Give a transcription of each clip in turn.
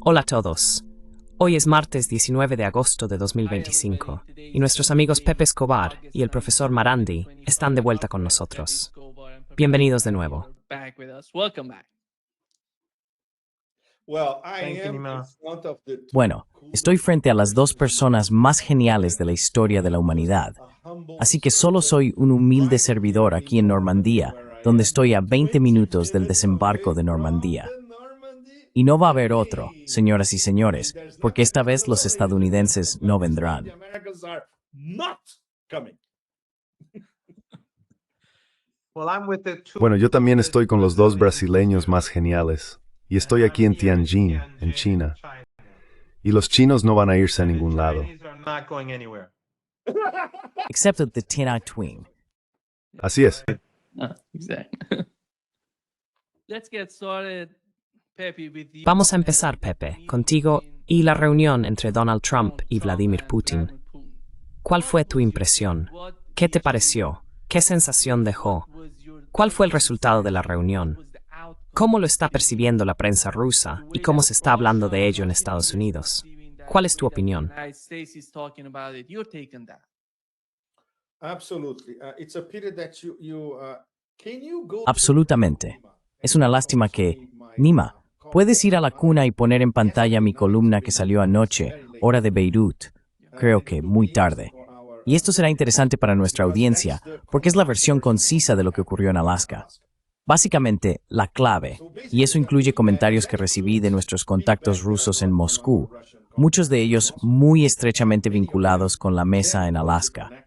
Hola a todos. Hoy es martes 19 de agosto de 2025 y nuestros amigos Pepe Escobar y el profesor Marandi están de vuelta con nosotros. Bienvenidos de nuevo. Bueno, estoy frente a las dos personas más geniales de la historia de la humanidad, así que solo soy un humilde servidor aquí en Normandía, donde estoy a 20 minutos del desembarco de Normandía. Y no va a haber otro, señoras y señores, porque esta vez los estadounidenses no vendrán. Bueno, yo también estoy con los dos brasileños más geniales, y estoy aquí en Tianjin, en China. Y los chinos no van a irse a ningún lado. Except the Tianai Twing. Así es. Vamos a empezar, Pepe, contigo y la reunión entre Donald Trump y Vladimir Putin. ¿Cuál fue tu impresión? ¿Qué te pareció? ¿Qué sensación dejó? ¿Cuál fue el resultado de la reunión? ¿Cómo lo está percibiendo la prensa rusa y cómo se está hablando de ello en Estados Unidos? ¿Cuál es tu opinión? Absolutamente. Es una lástima que, Nima, ¿puedes ir a la cuna y poner en pantalla mi columna que salió anoche, hora de Beirut? Creo que muy tarde. Y esto será interesante para nuestra audiencia, porque es la versión concisa de lo que ocurrió en Alaska. Básicamente, la clave, y eso incluye comentarios que recibí de nuestros contactos rusos en Moscú, muchos de ellos muy estrechamente vinculados con la mesa en Alaska.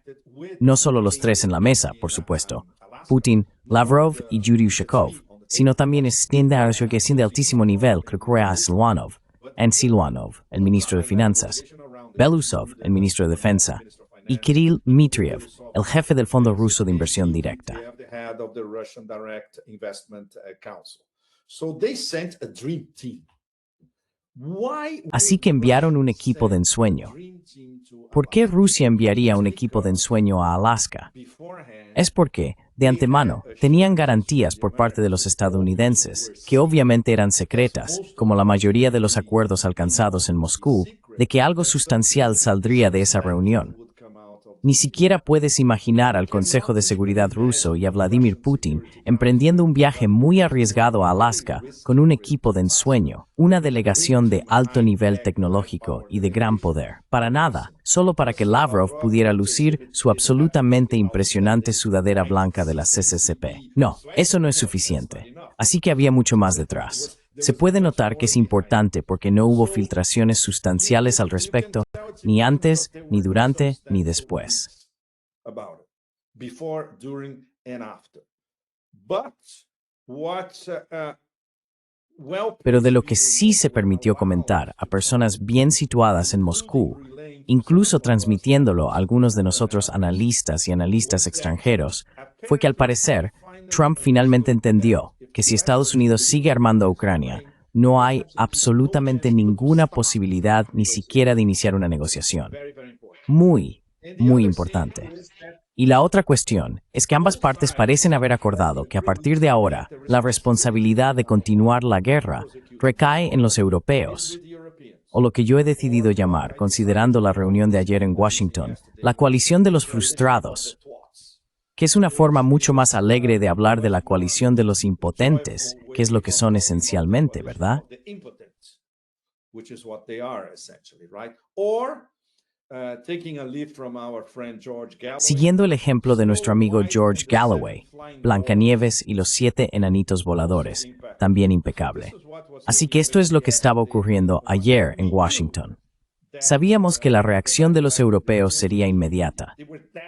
No solo los tres en la mesa, por supuesto, Putin, Lavrov y Yuri Ushakov, sino también extiende a de altísimo nivel que ocurre a Silvanov, el ministro de Finanzas, Belousov, el ministro de Defensa, y Kirill Dmitriev, el jefe del Fondo Ruso de Inversión Directa. Así que enviaron un equipo de ensueño. ¿Por qué Rusia enviaría un equipo de ensueño a Alaska? Es porque, de antemano, tenían garantías por parte de los estadounidenses, que obviamente eran secretas, como la mayoría de los acuerdos alcanzados en Moscú, de que algo sustancial saldría de esa reunión. Ni siquiera puedes imaginar al Consejo de Seguridad ruso y a Vladimir Putin emprendiendo un viaje muy arriesgado a Alaska con un equipo de ensueño, una delegación de alto nivel tecnológico y de gran poder. Para nada, solo para que Lavrov pudiera lucir su absolutamente impresionante sudadera blanca de la CCCP. No, eso no es suficiente. Así que había mucho más detrás. Se puede notar que es importante porque no hubo filtraciones sustanciales al respecto, ni antes, ni durante, ni después. Pero de lo que sí se permitió comentar a personas bien situadas en Moscú, incluso transmitiéndolo a algunos de nosotros analistas y analistas extranjeros, fue que al parecer, Trump finalmente entendió que si Estados Unidos sigue armando a Ucrania, no hay absolutamente ninguna posibilidad ni siquiera de iniciar una negociación. Muy importante. Y la otra cuestión es que ambas partes parecen haber acordado que a partir de ahora, la responsabilidad de continuar la guerra recae en los europeos, o lo que yo he decidido llamar, considerando la reunión de ayer en Washington, la coalición de los frustrados, que es una forma mucho más alegre de hablar de la coalición de los impotentes, que es lo que son esencialmente, ¿verdad? Siguiendo el ejemplo de nuestro amigo George Galloway, Blancanieves y los 7 enanitos voladores, también impecable. Así que esto es lo que estaba ocurriendo ayer en Washington. Sabíamos que la reacción de los europeos sería inmediata.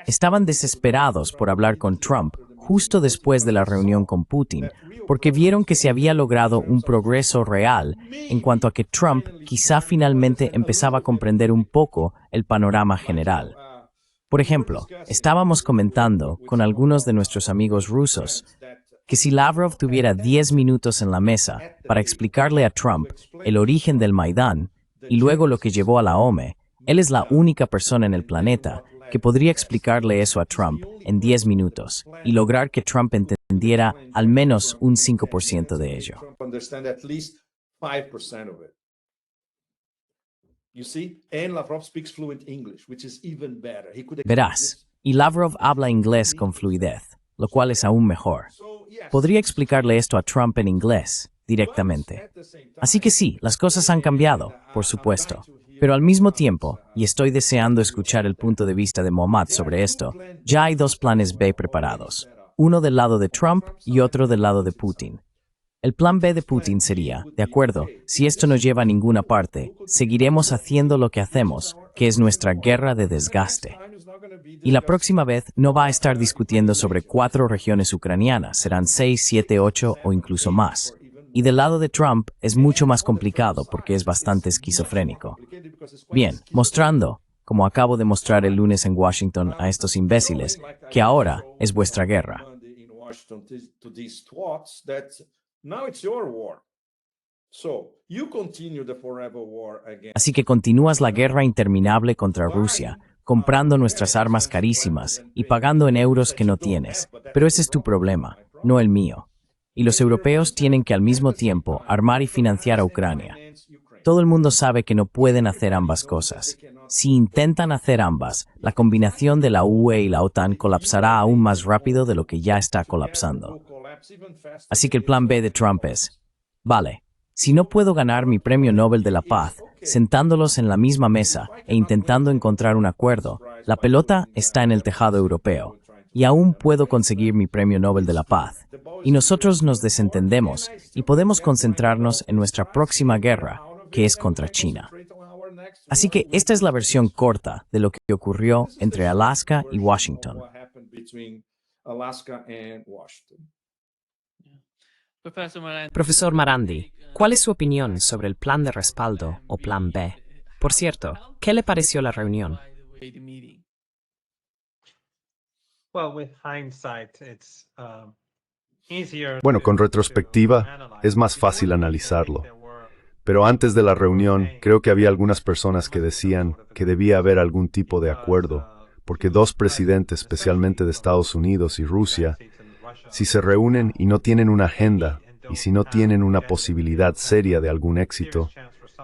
Estaban desesperados por hablar con Trump justo después de la reunión con Putin, porque vieron que se había logrado un progreso real en cuanto a que Trump quizá finalmente empezaba a comprender un poco el panorama general. Por ejemplo, estábamos comentando con algunos de nuestros amigos rusos que si Lavrov tuviera 10 minutos en la mesa para explicarle a Trump el origen del Maidán y luego lo que llevó a la OME, él es la única persona en el planeta que podría explicarle eso a Trump en 10 minutos y lograr que Trump entendiera al menos un 5% de ello. Verás, y Lavrov habla inglés con fluidez, lo cual es aún mejor. Podría explicarle esto a Trump en inglés, directamente. Así que sí, las cosas han cambiado, por supuesto. Pero al mismo tiempo, y estoy deseando escuchar el punto de vista de Mohammad sobre esto, ya hay dos planes B preparados. Uno del lado de Trump y otro del lado de Putin. El plan B de Putin sería, de acuerdo, si esto no lleva a ninguna parte, seguiremos haciendo lo que hacemos, que es nuestra guerra de desgaste. Y la próxima vez no va a estar discutiendo sobre 4 regiones ucranianas, serán 6, 7, 8 o incluso más. Y del lado de Trump es mucho más complicado porque es bastante esquizofrénico. Bien, mostrando, como acabo de mostrar el lunes en Washington a estos imbéciles, que ahora es vuestra guerra. Así que continúas la guerra interminable contra Rusia, comprando nuestras armas carísimas y pagando en euros que no tienes. Pero ese es tu problema, no el mío. Y los europeos tienen que al mismo tiempo armar y financiar a Ucrania. Todo el mundo sabe que no pueden hacer ambas cosas. Si intentan hacer ambas, la combinación de la UE y la OTAN colapsará aún más rápido de lo que ya está colapsando. Así que el plan B de Trump es, vale, si no puedo ganar mi premio Nobel de la Paz, sentándolos en la misma mesa e intentando encontrar un acuerdo, la pelota está en el tejado europeo. Y aún puedo conseguir mi premio Nobel de la Paz. Y nosotros nos desentendemos y podemos concentrarnos en nuestra próxima guerra, que es contra China. Así que esta es la versión corta de lo que ocurrió entre Alaska y Washington. Profesor Marandi, ¿cuál es su opinión sobre el plan de respaldo o plan B? Por cierto, ¿qué le pareció la reunión? Bueno, con retrospectiva, es más fácil analizarlo. Pero antes de la reunión, creo que había algunas personas que decían que debía haber algún tipo de acuerdo, porque dos presidentes, especialmente de Estados Unidos y Rusia, si se reúnen y no tienen una agenda, y si no tienen una posibilidad seria de algún éxito,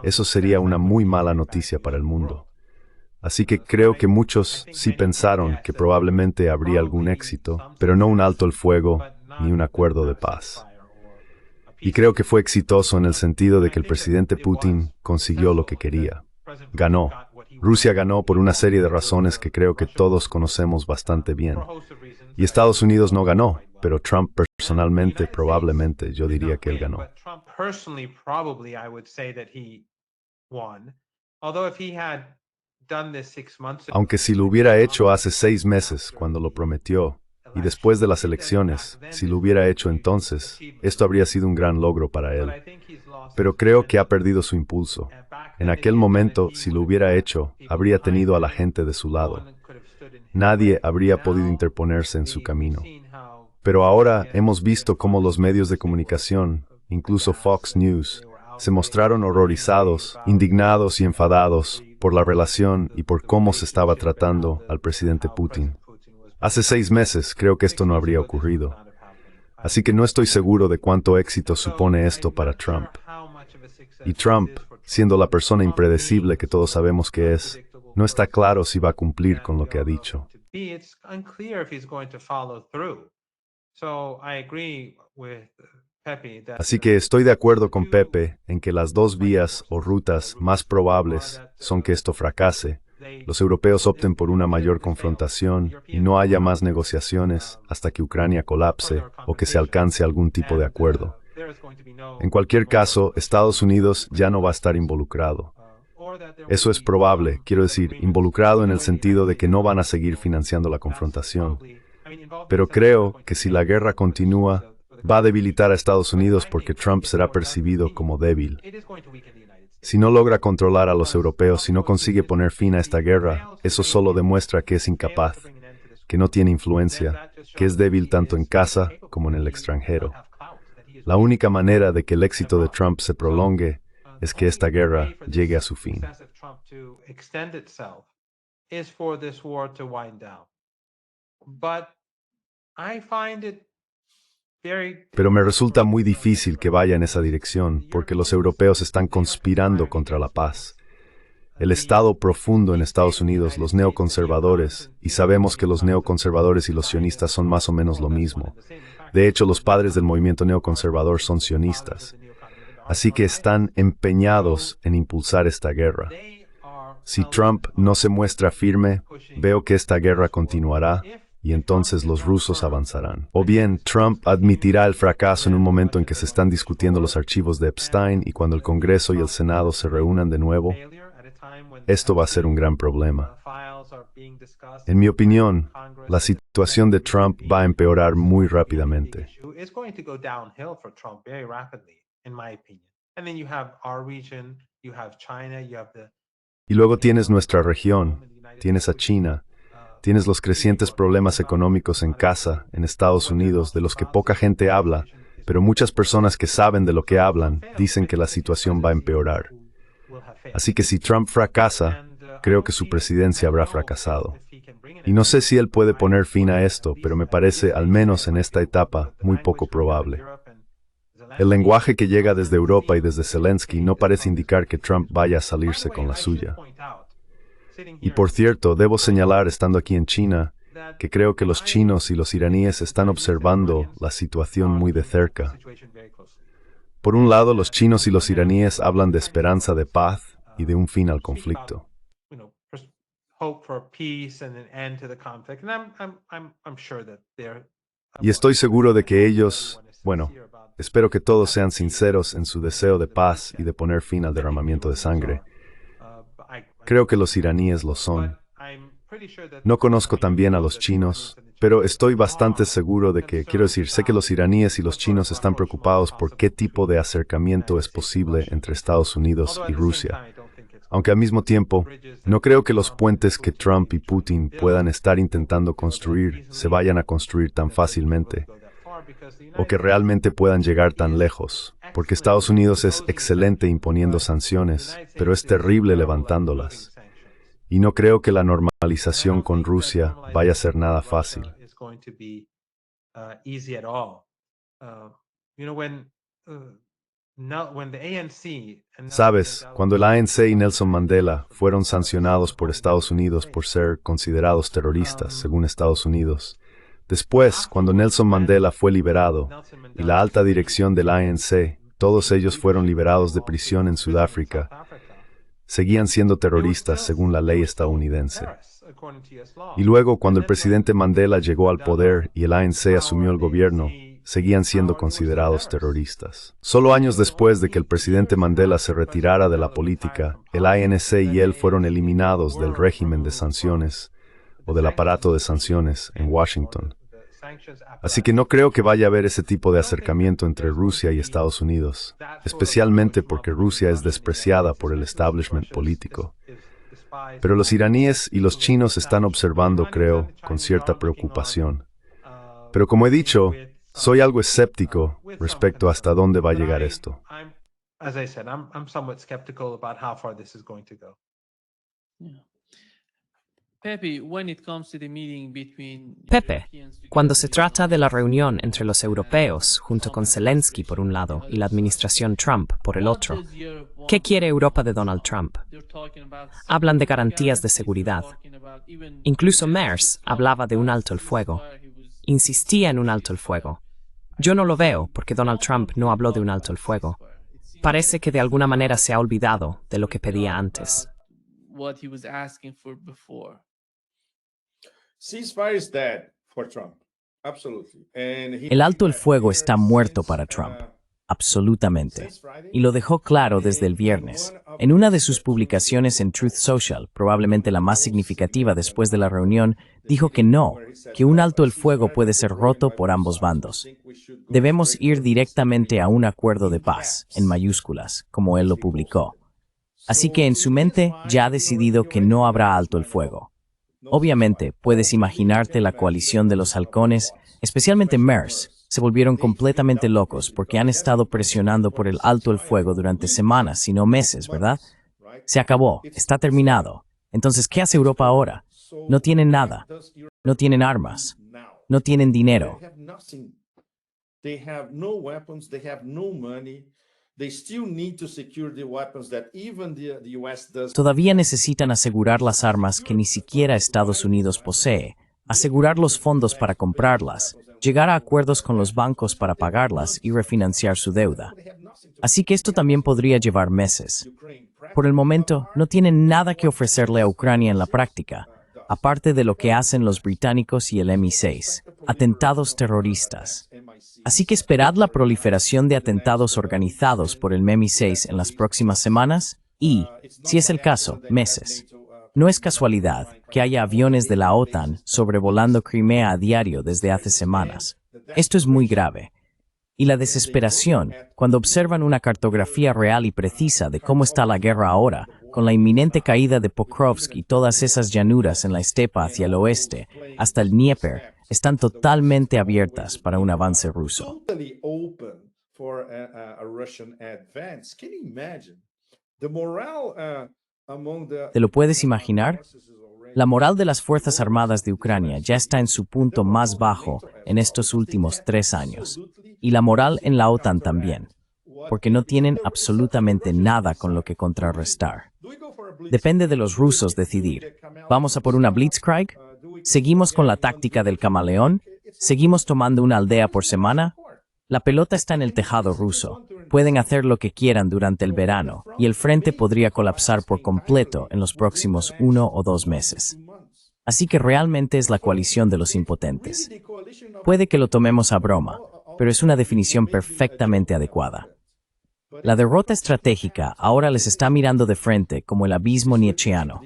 eso sería una muy mala noticia para el mundo. Así que creo que muchos sí pensaron que probablemente habría algún éxito, pero no un alto el fuego ni un acuerdo de paz. Y creo que fue exitoso en el sentido de que el presidente Putin consiguió lo que quería. Ganó. Rusia ganó por una serie de razones que creo que todos conocemos bastante bien. Y Estados Unidos no ganó, pero Trump personalmente, probablemente, yo diría que él ganó. Aunque si lo hubiera hecho hace 6 meses, cuando lo prometió, y después de las elecciones, si lo hubiera hecho entonces, esto habría sido un gran logro para él. Pero creo que ha perdido su impulso. En aquel momento, si lo hubiera hecho, habría tenido a la gente de su lado. Nadie habría podido interponerse en su camino. Pero ahora hemos visto cómo los medios de comunicación, incluso Fox News, se mostraron horrorizados, indignados y enfadados por la relación y por cómo se estaba tratando al presidente Putin. Hace 6 meses creo que esto no habría ocurrido. Así que no estoy seguro de cuánto éxito supone esto para Trump. Y Trump, siendo la persona impredecible que todos sabemos que es, no está claro si va a cumplir con lo que ha dicho. Así que estoy de acuerdo con Pepe en que las dos vías o rutas más probables son que esto fracase, los europeos opten por una mayor confrontación y no haya más negociaciones hasta que Ucrania colapse o que se alcance algún tipo de acuerdo. En cualquier caso, Estados Unidos ya no va a estar involucrado. Eso es probable, quiero decir, involucrado en el sentido de que no van a seguir financiando la confrontación. Pero creo que si la guerra continúa, va a debilitar a Estados Unidos porque Trump será percibido como débil. Si no logra controlar a los europeos, si no consigue poner fin a esta guerra, eso solo demuestra que es incapaz, que no tiene influencia, que es débil tanto en casa como en el extranjero. La única manera de que el éxito de Trump se prolongue es que esta guerra llegue a su fin. Pero me resulta muy difícil que vaya en esa dirección, porque los europeos están conspirando contra la paz. el Estado profundo en Estados Unidos, los neoconservadores, y sabemos que los neoconservadores y los sionistas son más o menos lo mismo. De hecho, los padres del movimiento neoconservador son sionistas. Así que están empeñados en impulsar esta guerra. Si Trump no se muestra firme, veo que esta guerra continuará y entonces los rusos avanzarán. O bien, Trump admitirá el fracaso en un momento en que se están discutiendo los archivos de Epstein y cuando el Congreso y el Senado se reúnan de nuevo, esto va a ser un gran problema. En mi opinión, la situación de Trump va a empeorar muy rápidamente. Y luego tienes nuestra región, tienes a China, tienes los crecientes problemas económicos en casa, en Estados Unidos, de los que poca gente habla, pero muchas personas que saben de lo que hablan dicen que la situación va a empeorar. Así que si Trump fracasa, creo que su presidencia habrá fracasado. Y no sé si él puede poner fin a esto, pero me parece, al menos en esta etapa, muy poco probable. El lenguaje que llega desde Europa y desde Zelensky no parece indicar que Trump vaya a salirse con la suya. Y por cierto, debo señalar, estando aquí en China, que creo que los chinos y los iraníes están observando la situación muy de cerca. Por un lado, los chinos y los iraníes hablan de esperanza de paz y de un fin al conflicto. Y estoy seguro de que ellos, espero que todos sean sinceros en su deseo de paz y de poner fin al derramamiento de sangre. Creo que los iraníes lo son. No conozco tan bien a los chinos, pero estoy bastante seguro de que, sé que los iraníes y los chinos están preocupados por qué tipo de acercamiento es posible entre Estados Unidos y Rusia. Aunque al mismo tiempo, no creo que los puentes que Trump y Putin puedan estar intentando construir se vayan a construir tan fácilmente, o que realmente puedan llegar tan lejos, porque Estados Unidos es excelente imponiendo sanciones, pero es terrible levantándolas. Y no creo que la normalización con Rusia vaya a ser nada fácil. Sabes, cuando el ANC y Nelson Mandela fueron sancionados por Estados Unidos por ser considerados terroristas, según Estados Unidos, después, cuando Nelson Mandela fue liberado y la alta dirección del ANC, todos ellos fueron liberados de prisión en Sudáfrica, seguían siendo terroristas según la ley estadounidense. Y luego, cuando el presidente Mandela llegó al poder y el ANC asumió el gobierno, seguían siendo considerados terroristas. Solo años después de que el presidente Mandela se retirara de la política, el ANC y él fueron eliminados del régimen de sanciones o del aparato de sanciones en Washington. Así que no creo que vaya a haber ese tipo de acercamiento entre Rusia y Estados Unidos, especialmente porque Rusia es despreciada por el establishment político. Pero los iraníes y los chinos están observando, creo, con cierta preocupación. Pero como he dicho, soy algo escéptico respecto a hasta dónde va a llegar esto. Pepe, cuando se trata de la reunión entre los europeos, junto con Zelensky por un lado y la administración Trump por el otro, ¿qué quiere Europa de Donald Trump? Hablan de garantías de seguridad. Incluso Merz hablaba de un alto el fuego. Insistía en un alto el fuego. Yo no lo veo porque Donald Trump no habló de un alto el fuego. Parece que de alguna manera se ha olvidado de lo que pedía antes. El alto el fuego está muerto para Trump, absolutamente. Y lo dejó claro desde el viernes. En una de sus publicaciones en Truth Social, probablemente la más significativa después de la reunión, dijo que no, que un alto el fuego puede ser roto por ambos bandos. Debemos ir directamente a un acuerdo de paz, en mayúsculas, como él lo publicó. Así que en su mente ya ha decidido que no habrá alto el fuego. Obviamente, puedes imaginarte la coalición de los halcones, especialmente Merz, se volvieron completamente locos porque han estado presionando por el alto el fuego durante semanas, si no meses, ¿verdad? Se acabó, está terminado. Entonces, ¿qué hace Europa ahora? No tienen nada, no tienen armas, no tienen dinero. Todavía necesitan asegurar las armas que ni siquiera Estados Unidos posee, asegurar los fondos para comprarlas, llegar a acuerdos con los bancos para pagarlas y refinanciar su deuda. Así que esto también podría llevar meses. Por el momento, no tienen nada que ofrecerle a Ucrania en la práctica, aparte de lo que hacen los británicos y el MI6, atentados terroristas. Así que esperad la proliferación de atentados organizados por el MI6 en las próximas semanas y, si es el caso, meses. No es casualidad que haya aviones de la OTAN sobrevolando Crimea a diario desde hace semanas. Esto es muy grave. Y la desesperación, cuando observan una cartografía real y precisa de cómo está la guerra ahora, con la inminente caída de Pokrovsk y todas esas llanuras en la estepa hacia el oeste, hasta el Dnieper, están totalmente abiertas para un avance ruso. ¿Te lo puedes imaginar? La moral de las Fuerzas Armadas de Ucrania ya está en su punto más bajo en estos últimos 3 años. Y la moral en la OTAN también, porque no tienen absolutamente nada con lo que contrarrestar. Depende de los rusos decidir. ¿Vamos a por una blitzkrieg? ¿Seguimos con la táctica del camaleón? ¿Seguimos tomando una aldea por semana? La pelota está en el tejado ruso. Pueden hacer lo que quieran durante el verano y el frente podría colapsar por completo en los próximos 1 o 2 meses. Así que realmente es la coalición de los impotentes. Puede que lo tomemos a broma, pero es una definición perfectamente adecuada. La derrota estratégica ahora les está mirando de frente como el abismo nietzscheano.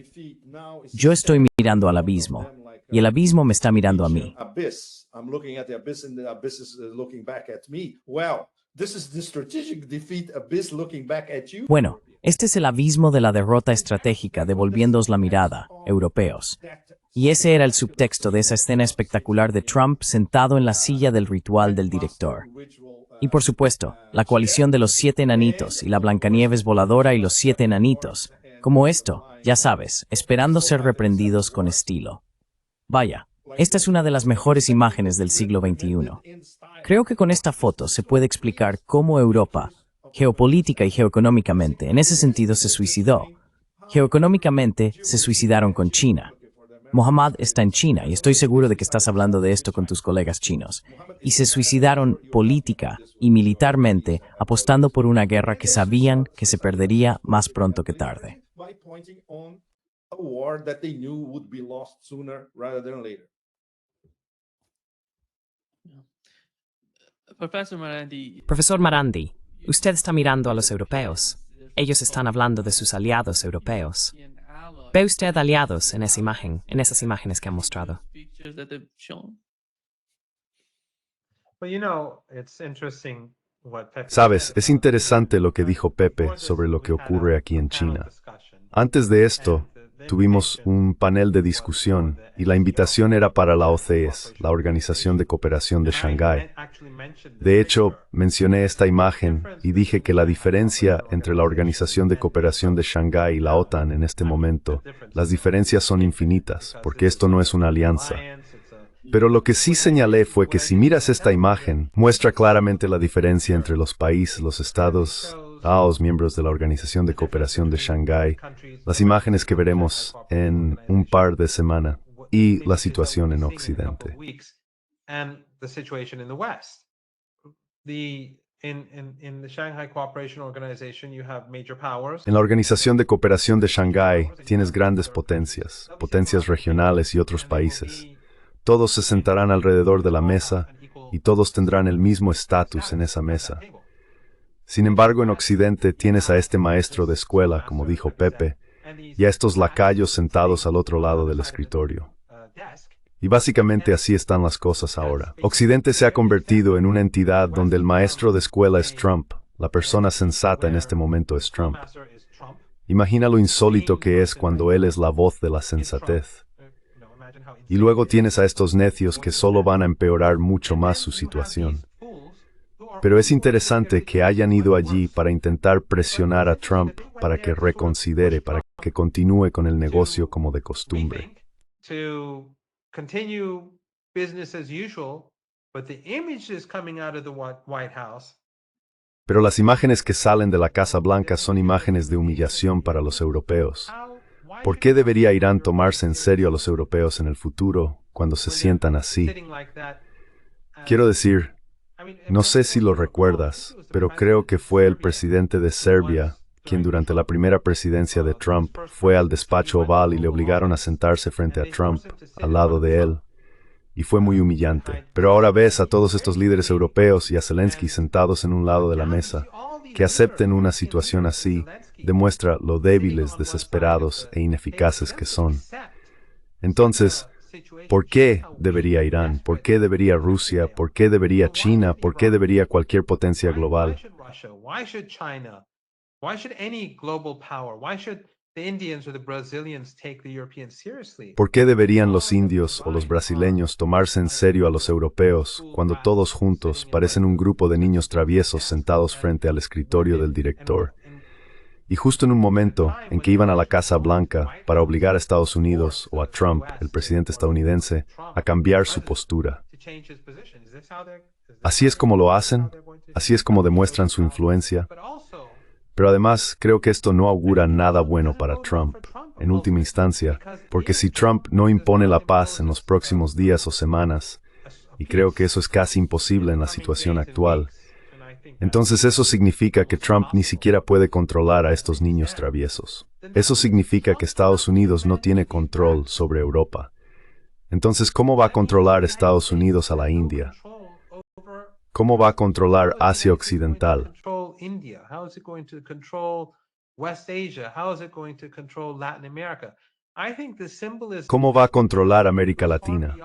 Yo estoy mirando al abismo, y el abismo me está mirando a mí. Bueno, este es el abismo de la derrota estratégica, devolviéndoos la mirada, europeos. Y ese era el subtexto de esa escena espectacular de Trump sentado en la silla del ritual del director. Y por supuesto, la coalición de los 7 enanitos y la Blancanieves voladora y los 7 enanitos, como esto, ya sabes, esperando ser reprendidos con estilo. Vaya, esta es una de las mejores imágenes del siglo XXI. Creo que con esta foto se puede explicar cómo Europa, geopolítica y geoeconómicamente, en ese sentido se suicidó. Geoeconómicamente se suicidaron con China. Mohammad está en China y estoy seguro de que estás hablando de esto con tus colegas chinos. Y se suicidaron política y militarmente apostando por una guerra que sabían que se perdería más pronto que tarde. Profesor Marandi, usted está mirando a los europeos. Ellos están hablando de sus aliados europeos. ¿Ve usted aliados en esa imagen, en esas imágenes que han mostrado? Sabes, es interesante lo que dijo Pepe sobre lo que ocurre aquí en China. Antes de esto, tuvimos un panel de discusión y la invitación era para la OCES, la Organización de Cooperación de Shanghái. De hecho, mencioné esta imagen y dije que la diferencia entre la Organización de Cooperación de Shanghái y la OTAN en este momento, las diferencias son infinitas, porque esto no es una alianza. Pero lo que sí señalé fue que si miras esta imagen, muestra claramente la diferencia entre los países, los estados, los miembros de la Organización de Cooperación de Shanghái, las imágenes que veremos en un par de semanas y la situación en Occidente. En la Organización de Cooperación de Shanghái tienes grandes potencias, potencias regionales y otros países. Todos se sentarán alrededor de la mesa y todos tendrán el mismo estatus en esa mesa. Sin embargo, en Occidente tienes a este maestro de escuela, como dijo Pepe, y a estos lacayos sentados al otro lado del escritorio. Y básicamente así están las cosas ahora. Occidente se ha convertido en una entidad donde el maestro de escuela es Trump, la persona sensata en este momento es Trump. Imagina lo insólito que es cuando él es la voz de la sensatez. Y luego tienes a estos necios que solo van a empeorar mucho más su situación. Pero es interesante que hayan ido allí para intentar presionar a Trump para que reconsidere, para que continúe con el negocio como de costumbre. Pero las imágenes que salen de la Casa Blanca son imágenes de humillación para los europeos. ¿Por qué debería Irán tomarse en serio a los europeos en el futuro cuando se sientan así? Quiero decir, no sé si lo recuerdas, pero creo que fue el presidente de Serbia quien durante la primera presidencia de Trump fue al despacho oval y le obligaron a sentarse frente a Trump, al lado de él. Y fue muy humillante. Pero ahora ves a todos estos líderes europeos y a Zelensky sentados en un lado de la mesa. Que acepten una situación así demuestra lo débiles, desesperados e ineficaces que son. Entonces, ¿por qué debería Irán? ¿Por qué debería Rusia? ¿Por qué debería China? ¿Por qué debería cualquier potencia global? ¿Por qué deberían los indios o los brasileños tomarse en serio a los europeos cuando todos juntos parecen un grupo de niños traviesos sentados frente al escritorio del director? Y justo en un momento en que iban a la Casa Blanca para obligar a Estados Unidos o a Trump, el presidente estadounidense, a cambiar su postura. ¿Así es como lo hacen? ¿Así es como demuestran su influencia? Pero además, creo que esto no augura nada bueno para Trump, en última instancia, porque si Trump no impone la paz en los próximos días o semanas, y creo que eso es casi imposible en la situación actual, entonces eso significa que Trump ni siquiera puede controlar a estos niños traviesos. Eso significa que Estados Unidos no tiene control sobre Europa. Entonces, ¿cómo va a controlar Estados Unidos a la India? ¿Cómo va a controlar Asia Occidental? ¿Cómo va a controlar América Latina?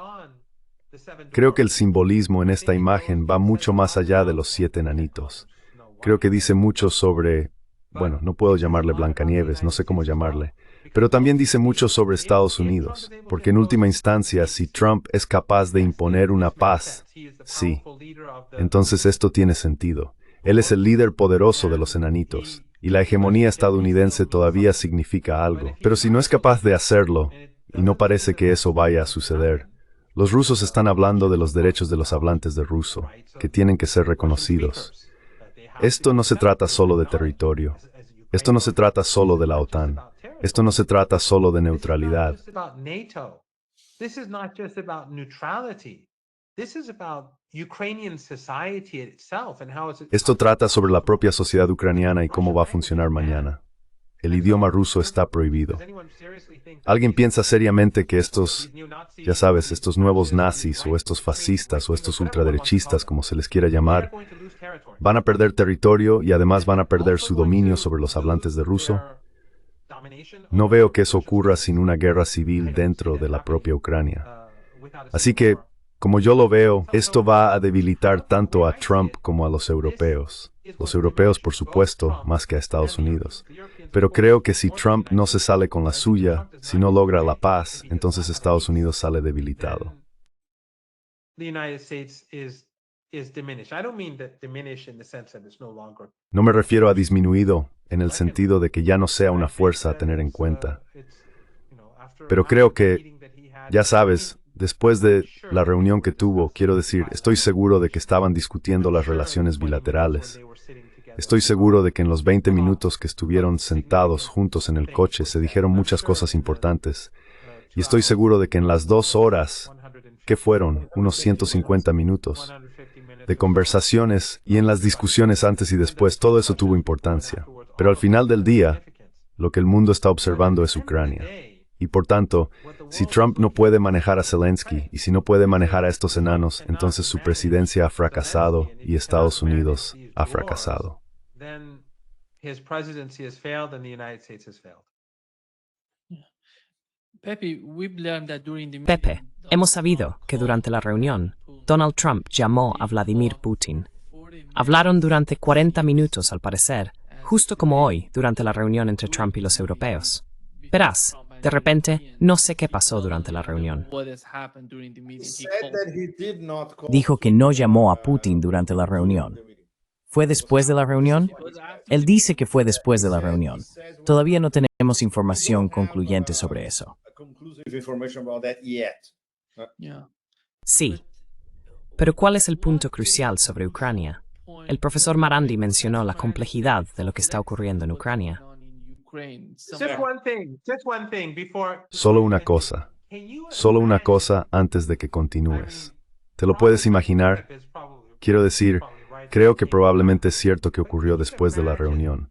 Creo que el simbolismo en esta imagen va mucho más allá de los 7 enanitos. Creo que dice mucho sobre, bueno, no puedo llamarle Blancanieves, no sé cómo llamarle, pero también dice mucho sobre Estados Unidos, porque en última instancia, si Trump es capaz de imponer una paz, sí, entonces esto tiene sentido. Él es el líder poderoso de los enanitos, y la hegemonía estadounidense todavía significa algo. Pero si no es capaz de hacerlo, y no parece que eso vaya a suceder, los rusos están hablando de los derechos de los hablantes de ruso, que tienen que ser reconocidos. Esto no se trata solo de territorio. Esto no se trata solo de la OTAN. Esto no se trata solo de neutralidad. Esto trata sobre la propia sociedad ucraniana y cómo va a funcionar mañana. El idioma ruso está prohibido. ¿Alguien piensa seriamente que estos, ya sabes, estos nuevos nazis o estos fascistas o estos ultraderechistas, como se les quiera llamar, van a perder territorio y además van a perder su dominio sobre los hablantes de ruso? No veo que eso ocurra sin una guerra civil dentro de la propia Ucrania. Así que, como yo lo veo, esto va a debilitar tanto a Trump como a los europeos. Los europeos, por supuesto, más que a Estados Unidos. Pero creo que si Trump no se sale con la suya, si no logra la paz, entonces Estados Unidos sale debilitado. No me refiero a disminuido en el sentido de que ya no sea una fuerza a tener en cuenta. Pero creo que, ya sabes, después de la reunión que tuvo, quiero decir, estoy seguro de que estaban discutiendo las relaciones bilaterales. Estoy seguro de que en los 20 minutos que estuvieron sentados juntos en el coche se dijeron muchas cosas importantes. Y estoy seguro de que en las 2 horas, que fueron unos 150 minutos, de conversaciones y en las discusiones antes y después, todo eso tuvo importancia. Pero al final del día, lo que el mundo está observando es Ucrania. Y por tanto, si Trump no puede manejar a Zelensky y si no puede manejar a estos enanos, entonces su presidencia ha fracasado y Estados Unidos ha fracasado. Pepe, hemos sabido que durante la reunión, Donald Trump llamó a Vladimir Putin. Hablaron durante 40 minutos, al parecer, justo como hoy, durante la reunión entre Trump y los europeos. Verás, de repente, no sé qué pasó durante la reunión. Dijo que no llamó a Putin durante la reunión. ¿Fue después de la reunión? Él dice que fue después de la reunión. Todavía no tenemos información concluyente sobre eso. Sí. Pero ¿cuál es el punto crucial sobre Ucrania? El profesor Marandi mencionó la complejidad de lo que está ocurriendo en Ucrania. Solo una cosa antes de que continúes. ¿Te lo puedes imaginar? Quiero decir, creo que probablemente es cierto que ocurrió después de la reunión.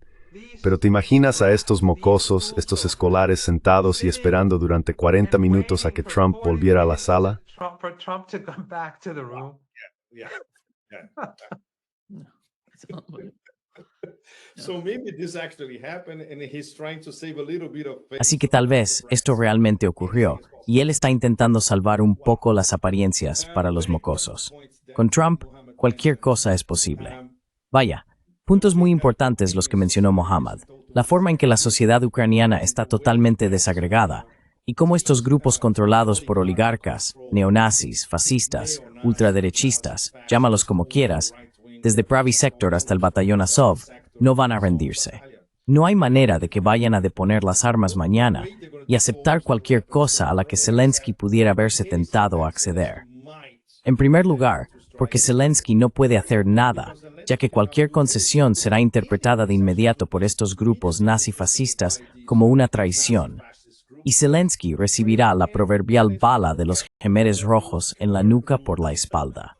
Pero ¿te imaginas a estos mocosos, estos escolares sentados y esperando durante 40 minutos a que Trump volviera a la sala? Así que tal vez esto realmente ocurrió, y él está intentando salvar un poco las apariencias para los mocosos. Con Trump, cualquier cosa es posible. Vaya, puntos muy importantes los que mencionó Mohammad. La forma en que la sociedad ucraniana está totalmente desagregada, y cómo estos grupos controlados por oligarcas, neonazis, fascistas, ultraderechistas, llámalos como quieras, desde Pravy Sector hasta el batallón Azov, no van a rendirse. No hay manera de que vayan a deponer las armas mañana y aceptar cualquier cosa a la que Zelensky pudiera haberse tentado a acceder. En primer lugar, porque Zelensky no puede hacer nada, ya que cualquier concesión será interpretada de inmediato por estos grupos nazifascistas como una traición. Y Zelensky recibirá la proverbial bala de los Jemeres rojos en la nuca por la espalda.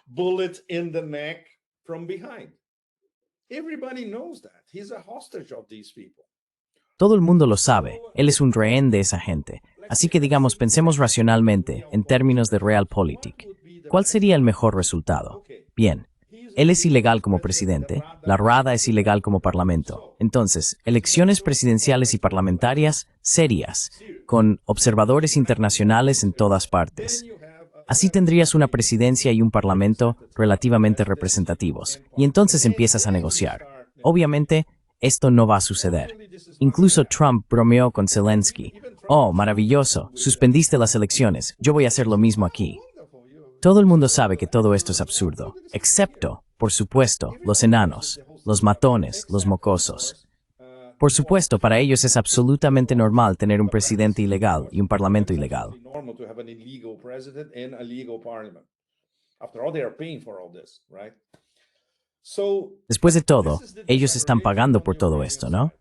Bullet in the neck from behind. Everybody knows that. He's a hostage of these people. Todo el mundo lo sabe, él es un rehén de esa gente. Así que digamos, pensemos racionalmente, en términos de realpolitik. ¿Cuál sería el mejor resultado? Bien, él es ilegal como presidente, la Rada es ilegal como parlamento. Entonces, elecciones presidenciales y parlamentarias serias, con observadores internacionales en todas partes. Así tendrías una presidencia y un parlamento relativamente representativos, y entonces empiezas a negociar. Obviamente, esto no va a suceder. Incluso Trump bromeó con Zelensky. Oh, maravilloso, suspendiste las elecciones, yo voy a hacer lo mismo aquí. Todo el mundo sabe que todo esto es absurdo, excepto, por supuesto, los enanos, los matones, los mocosos. Por supuesto, para ellos es absolutamente normal tener un presidente ilegal y un parlamento ilegal. Después de todo, ellos están pagando por todo esto, ¿no?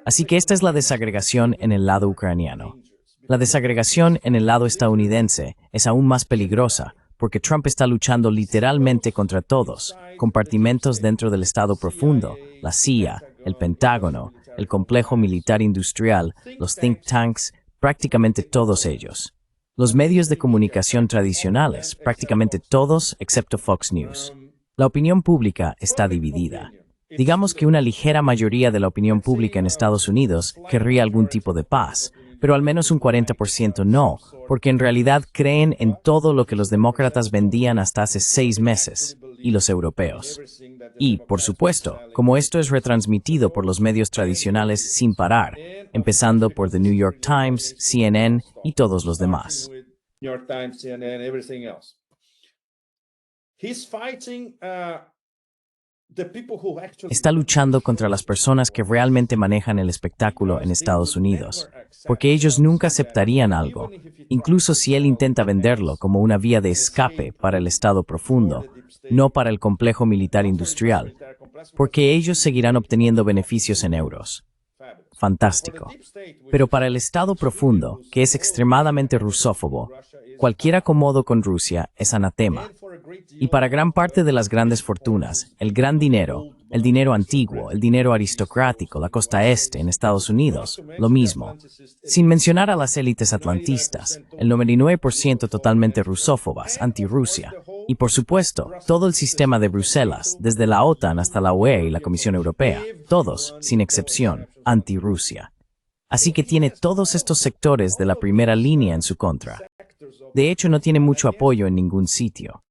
Así que esta es la desagregación en el lado ucraniano. La desagregación en el lado estadounidense es aún más peligrosa, porque Trump está luchando literalmente contra todos, compartimentos dentro del Estado profundo, la CIA, el Pentágono, el complejo militar industrial, los think tanks, prácticamente todos ellos. Los medios de comunicación tradicionales, prácticamente todos excepto Fox News. La opinión pública está dividida. Digamos que una ligera mayoría de la opinión pública en Estados Unidos querría algún tipo de paz, pero al menos un 40% no, porque en realidad creen en todo lo que los demócratas vendían hasta hace 6 meses, y los europeos. Y, por supuesto, como esto es retransmitido por los medios tradicionales sin parar, empezando por The New York Times, CNN y todos los demás. Está luchando contra las personas que realmente manejan el espectáculo en Estados Unidos, porque ellos nunca aceptarían algo, incluso si él intenta venderlo como una vía de escape para el Estado profundo, no para el complejo militar industrial, porque ellos seguirán obteniendo beneficios en euros. Fantástico. Pero para el Estado profundo, que es extremadamente rusófobo, cualquier acomodo con Rusia es anatema. Y para gran parte de las grandes fortunas, el gran dinero, el dinero antiguo, el dinero aristocrático, la costa este en Estados Unidos, lo mismo. Sin mencionar a las élites atlantistas, el 99% totalmente rusófobas, anti-Rusia. Y por supuesto, todo el sistema de Bruselas, desde la OTAN hasta la UE y la Comisión Europea, todos, sin excepción, anti-Rusia. Así que tiene todos estos sectores de la primera línea en su contra. De hecho, no tiene mucho apoyo en ningún sitio.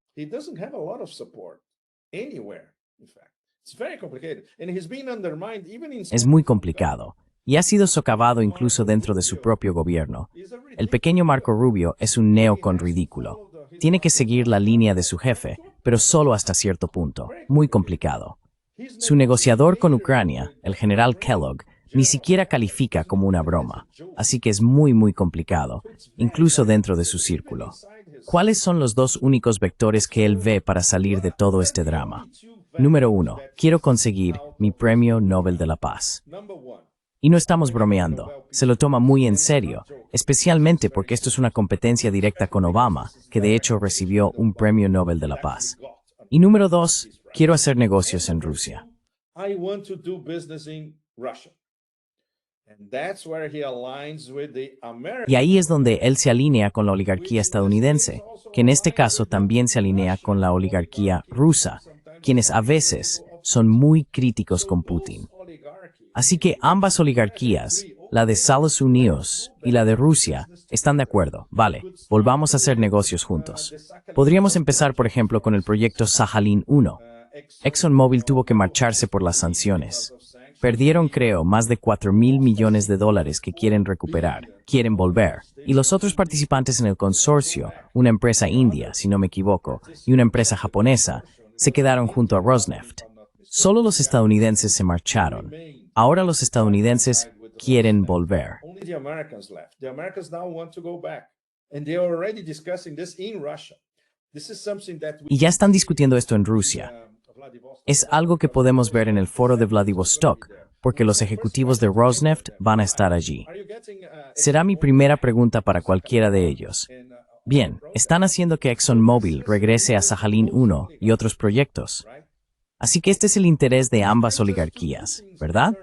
Es muy complicado, y ha sido socavado incluso dentro de su propio gobierno. El pequeño Marco Rubio es un neocon ridículo. Tiene que seguir la línea de su jefe, pero solo hasta cierto punto. Muy complicado. Su negociador con Ucrania, el general Kellogg, ni siquiera califica como una broma, así que es muy complicado, incluso dentro de su círculo. ¿Cuáles son los dos únicos vectores que él ve para salir de todo este drama? Número 1. Quiero conseguir mi Premio Nobel de la Paz. Y no estamos bromeando, se lo toma muy en serio, especialmente porque esto es una competencia directa con Obama, que de hecho recibió un Premio Nobel de la Paz. Y número 2, quiero hacer negocios en Rusia. I want to do business in Russia. And that's where he aligns with the American. Y ahí es donde él se alinea con la oligarquía estadounidense, que en este caso también se alinea con la oligarquía rusa, quienes a veces son muy críticos con Putin. Así que ambas oligarquías, la de Estados Unidos y la de Rusia, están de acuerdo. Vale, volvamos a hacer negocios juntos. Podríamos empezar, por ejemplo, con el proyecto Sakhalin 1. ExxonMobil tuvo que marcharse por las sanciones. Perdieron, creo, más de $4.000 millones que quieren recuperar, quieren volver. Y los otros participantes en el consorcio, una empresa india, si no me equivoco, y una empresa japonesa, se quedaron junto a Rosneft. Solo los estadounidenses se marcharon. Ahora los estadounidenses quieren volver. Only the Americans left. The Americans now want to go back. And they are already discussing this in Russia. This is something that we Y ya están discutiendo esto en Rusia. Es algo que podemos ver en el foro de Vladivostok, porque los ejecutivos de Rosneft van a estar allí. Será mi primera pregunta para cualquiera de ellos. Bien, están haciendo que ExxonMobil regrese a Sakhalin 1 y otros proyectos. Así que este es el interés de ambas oligarquías, ¿verdad?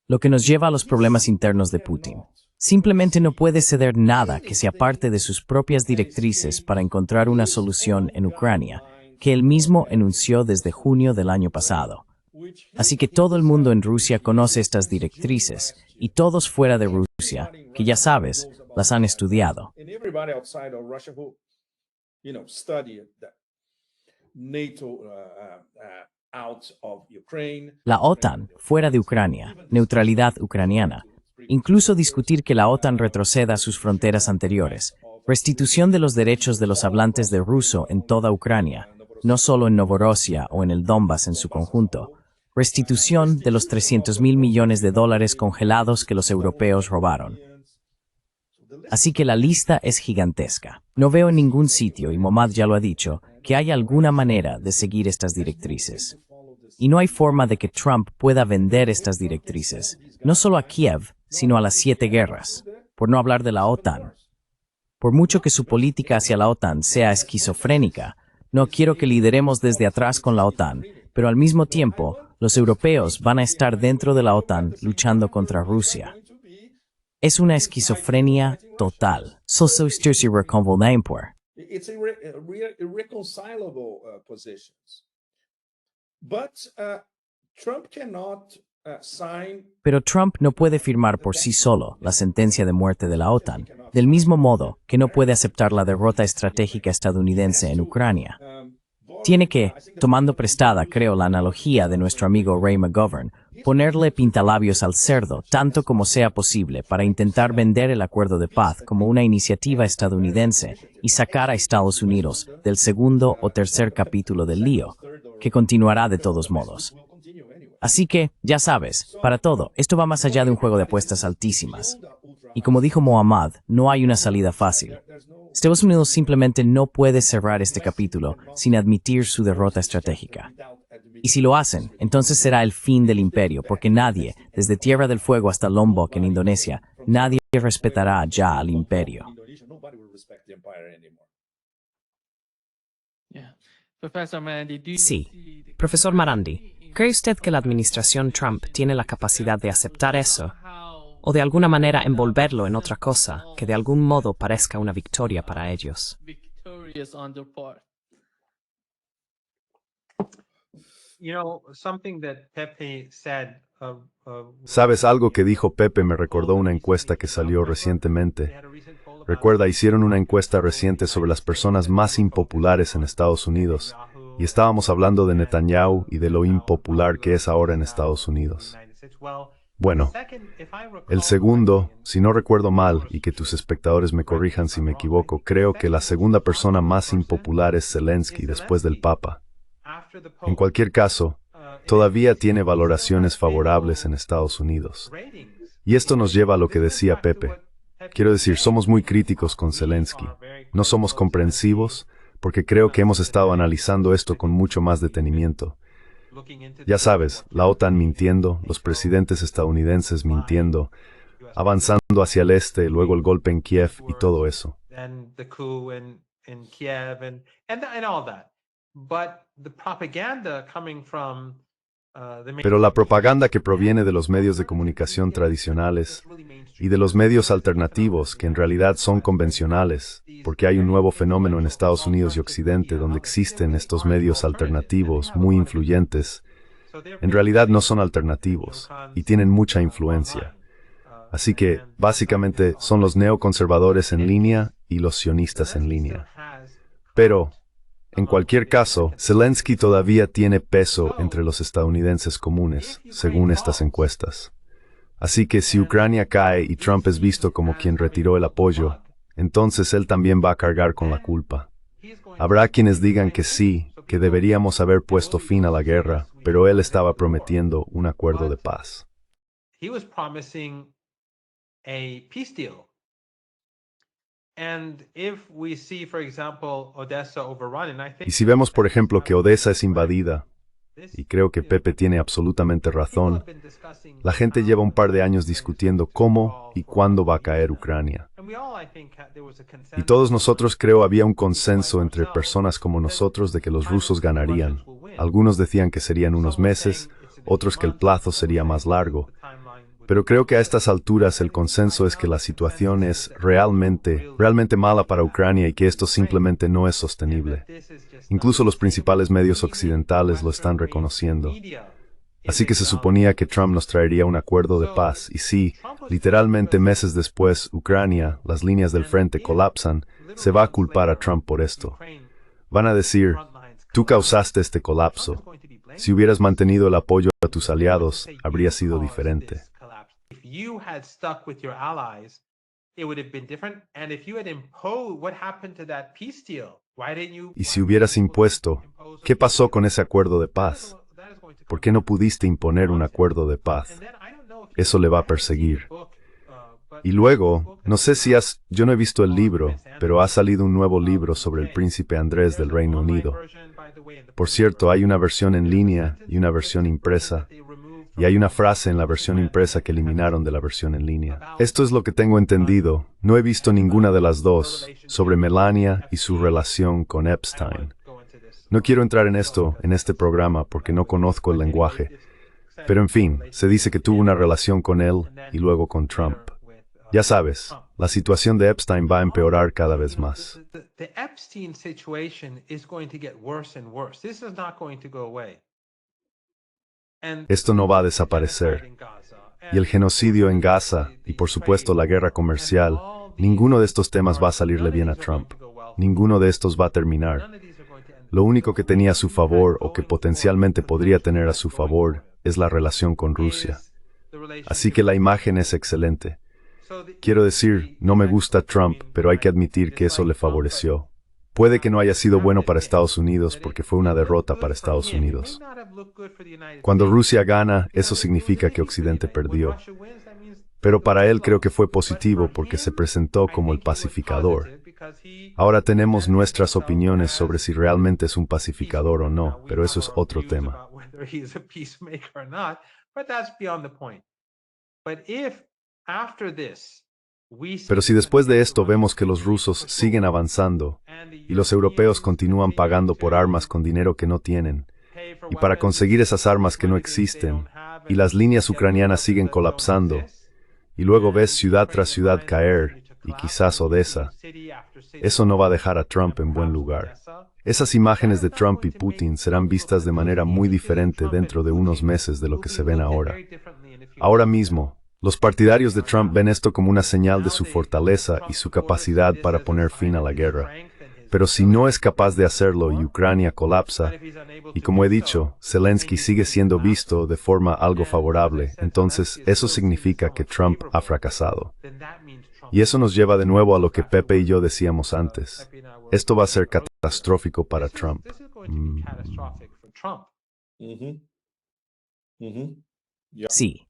Lo que nos lleva a los problemas internos de Putin. Simplemente no puede ceder nada que se aparte de sus propias directrices para encontrar una solución en Ucrania, que él mismo enunció desde junio del año pasado. Así que todo el mundo en Rusia conoce estas directrices, y todos fuera de Rusia, que ya sabes, las han estudiado. and everybody outside of Russia who, study that NATO out of Ukraine. La OTAN, fuera de Ucrania, neutralidad ucraniana. Incluso discutir que la OTAN retroceda a sus fronteras anteriores. Restitución de los derechos de los hablantes de ruso en toda Ucrania, no solo en Novorossiya o en el Donbass en su conjunto. Restitución de los $300.000 millones congelados que los europeos robaron. Así que la lista es gigantesca. No veo en ningún sitio, y Mohammad ya lo ha dicho, que haya alguna manera de seguir estas directrices. Y no hay forma de que Trump pueda vender estas directrices, no solo a Kiev, sino a las 7 guerras, por no hablar de la OTAN. Por mucho que su política hacia la OTAN sea esquizofrénica, no quiero que lideremos desde atrás con la OTAN, pero al mismo tiempo, los europeos van a estar dentro de la OTAN luchando contra Rusia. Es una esquizofrenia total. It's irreconcilable positions. But Trump cannot sign. Pero Trump no puede firmar por sí solo la sentencia de muerte de la OTAN, del mismo modo que no puede aceptar la derrota estratégica estadounidense en Ucrania. Tiene que, tomando prestada, creo, la analogía de nuestro amigo Ray McGovern, ponerle pintalabios al cerdo tanto como sea posible para intentar vender el acuerdo de paz como una iniciativa estadounidense y sacar a Estados Unidos del segundo o tercer capítulo del lío, que continuará de todos modos. Así que, ya sabes, para todo, esto va más allá de un juego de apuestas altísimas. Y como dijo Mohammad, no hay una salida fácil. Estados Unidos simplemente no puede cerrar este capítulo sin admitir su derrota estratégica. Y si lo hacen, entonces será el fin del imperio, porque nadie, desde Tierra del Fuego hasta Lombok en Indonesia, nadie respetará ya al imperio. Sí. Profesor Marandi, ¿cree usted que la administración Trump tiene la capacidad de aceptar eso? ¿O de alguna manera envolverlo en otra cosa que de algún modo parezca una victoria para ellos? ¿Sabes algo que dijo Pepe? Me recordó una encuesta que salió recientemente. Recuerda, hicieron una encuesta reciente sobre las personas más impopulares en Estados Unidos. Y estábamos hablando de Netanyahu y de lo impopular que es ahora en Estados Unidos. Bueno, el segundo, si no recuerdo mal, y que tus espectadores me corrijan si me equivoco, creo que la segunda persona más impopular es Zelensky después del Papa. En cualquier caso, todavía tiene valoraciones favorables en Estados Unidos. Y esto nos lleva a lo que decía Pepe. Quiero decir, somos muy críticos con Zelensky. No somos comprensivos, porque creo que hemos estado analizando esto con mucho más detenimiento. Ya sabes, la OTAN mintiendo, los presidentes estadounidenses mintiendo, avanzando hacia el este, luego el golpe en Kiev y todo eso. Pero la propaganda que proviene de los medios de comunicación tradicionales y de los medios alternativos, que en realidad son convencionales, porque hay un nuevo fenómeno en Estados Unidos y Occidente donde existen estos medios alternativos muy influyentes, en realidad no son alternativos y tienen mucha influencia. Así que, básicamente, son los neoconservadores en línea y los sionistas en línea. Pero, en cualquier caso, Zelensky todavía tiene peso entre los estadounidenses comunes, según estas encuestas. Así que si Ucrania cae y Trump es visto como quien retiró el apoyo, entonces él también va a cargar con la culpa. Habrá quienes digan que sí, que deberíamos haber puesto fin a la guerra, pero él estaba prometiendo un acuerdo de paz. Y si vemos, por ejemplo, que Odessa es invadida, y creo que Pepe tiene absolutamente razón, la gente lleva un par de años discutiendo cómo y cuándo va a caer Ucrania. Y todos nosotros creo había un consenso entre personas como nosotros de que los rusos ganarían. Algunos decían que serían unos meses, otros que el plazo sería más largo. Pero creo que a estas alturas el consenso es que la situación es realmente mala para Ucrania y que esto simplemente no es sostenible. Incluso los principales medios occidentales lo están reconociendo. Así que se suponía que Trump nos traería un acuerdo de paz. Y si, literalmente meses después, Ucrania, las líneas del frente colapsan, se va a culpar a Trump por esto. Van a decir, tú causaste este colapso. Si hubieras mantenido el apoyo a tus aliados, habría sido diferente. Y si hubieras impuesto, ¿qué pasó con ese acuerdo de paz? ¿Por qué no pudiste imponer un acuerdo de paz? Eso le va a perseguir. Y luego, no sé si yo no he visto el libro, pero ha salido un nuevo libro sobre el príncipe Andrés del Reino Unido. Por cierto, hay una versión en línea y una versión impresa. Y hay una frase en la versión impresa que eliminaron de la versión en línea. Esto es lo que tengo entendido. No he visto ninguna de las dos sobre Melania y su relación con Epstein. No quiero entrar en esto en este programa porque no conozco el lenguaje. Pero en fin, se dice que tuvo una relación con él y luego con Trump. Ya sabes, la situación de Epstein va a empeorar cada vez más. Esto no va a desaparecer. Y el genocidio en Gaza, y por supuesto la guerra comercial, ninguno de estos temas va a salirle bien a Trump. Ninguno de estos va a terminar. Lo único que tenía a su favor, o que potencialmente podría tener a su favor, es la relación con Rusia. Así que la imagen es excelente. Quiero decir, no me gusta Trump, pero hay que admitir que eso le favoreció. Puede que no haya sido bueno para Estados Unidos porque fue una derrota para Estados Unidos. Cuando Rusia gana, eso significa que Occidente perdió. Pero para él creo que fue positivo porque se presentó como el pacificador. Ahora tenemos nuestras opiniones sobre si realmente es un pacificador o no, pero eso es otro tema. Pero si después de esto vemos que los rusos siguen avanzando y los europeos continúan pagando por armas con dinero que no tienen, y para conseguir esas armas que no existen, y las líneas ucranianas siguen colapsando, y luego ves ciudad tras ciudad caer, y quizás Odessa, eso no va a dejar a Trump en buen lugar. Esas imágenes de Trump y Putin serán vistas de manera muy diferente dentro de unos meses de lo que se ven ahora. Ahora mismo, los partidarios de Trump ven esto como una señal de su fortaleza y su capacidad para poner fin a la guerra. Pero si no es capaz de hacerlo y Ucrania colapsa, y como he dicho, Zelensky sigue siendo visto de forma algo favorable, entonces eso significa que Trump ha fracasado. Y eso nos lleva de nuevo a lo que Pepe y yo decíamos antes. Esto va a ser catastrófico para Trump. Sí.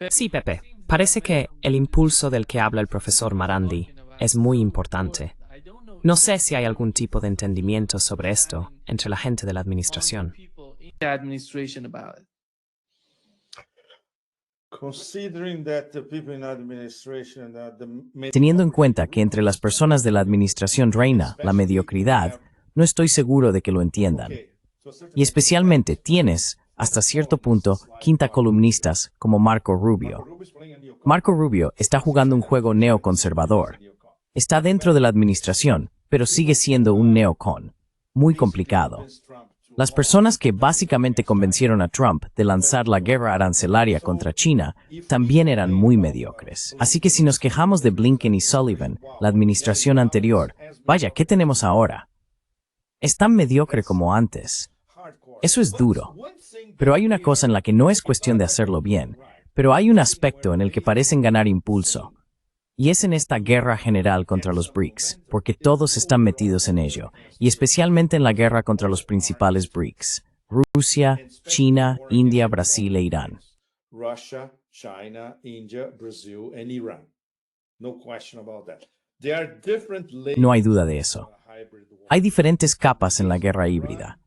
Sí, Pepe. Parece que el impulso del que habla el profesor Marandi es muy importante. No sé si hay algún tipo de entendimiento sobre esto entre la gente de la administración. administration about it? Considering that the people in administration, Teniendo en cuenta que entre las personas de la administración reina la mediocridad, no estoy seguro de que lo entiendan. Y especialmente tienes, hasta cierto punto, quinta columnistas como Marco Rubio. Marco Rubio está jugando un juego neoconservador. Está dentro de la administración, pero sigue siendo un neocon. Muy complicado. Las personas que básicamente convencieron a Trump de lanzar la guerra arancelaria contra China también eran muy mediocres. Así que si nos quejamos de Blinken y Sullivan, la administración anterior, vaya, ¿qué tenemos ahora? Es tan mediocre como antes. Eso es duro. Pero hay una cosa en la que no es cuestión de hacerlo bien, pero hay un aspecto en el que parecen ganar impulso. Y es en esta guerra general contra los BRICS, porque todos están metidos en ello, y especialmente en la guerra contra los principales BRICS: Rusia, China, India, Brasil e Irán. Russia, China, India, Brazil, and Iran. No question about that. There are different layers. No hay duda de eso. Hay diferentes capas en la guerra híbrida.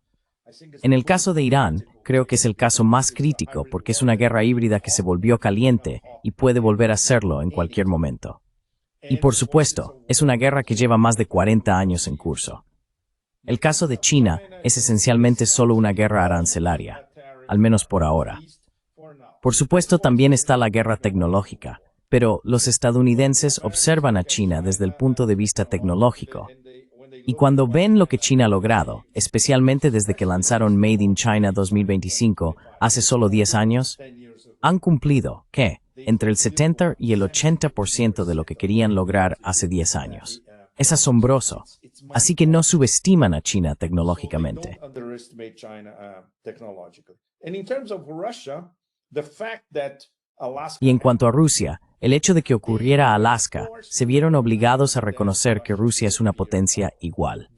En el caso de Irán, creo que es el caso más crítico porque es una guerra híbrida que se volvió caliente y puede volver a serlo en cualquier momento. Y por supuesto, es una guerra que lleva más de 40 años en curso. El caso de China es esencialmente solo una guerra arancelaria, al menos por ahora. Por supuesto, también está la guerra tecnológica, pero los estadounidenses observan a China desde el punto de vista tecnológico. Y cuando ven lo que China ha logrado, especialmente desde que lanzaron Made in China 2025 hace solo 10 años, han cumplido, ¿qué?, entre el 70 y el 80% de lo que querían lograr hace 10 años. Es asombroso. Así que no subestiman a China tecnológicamente. Y en cuanto a Rusia, el hecho de que ocurriera Alaska, se vieron obligados a reconocer que Rusia es una potencia igual.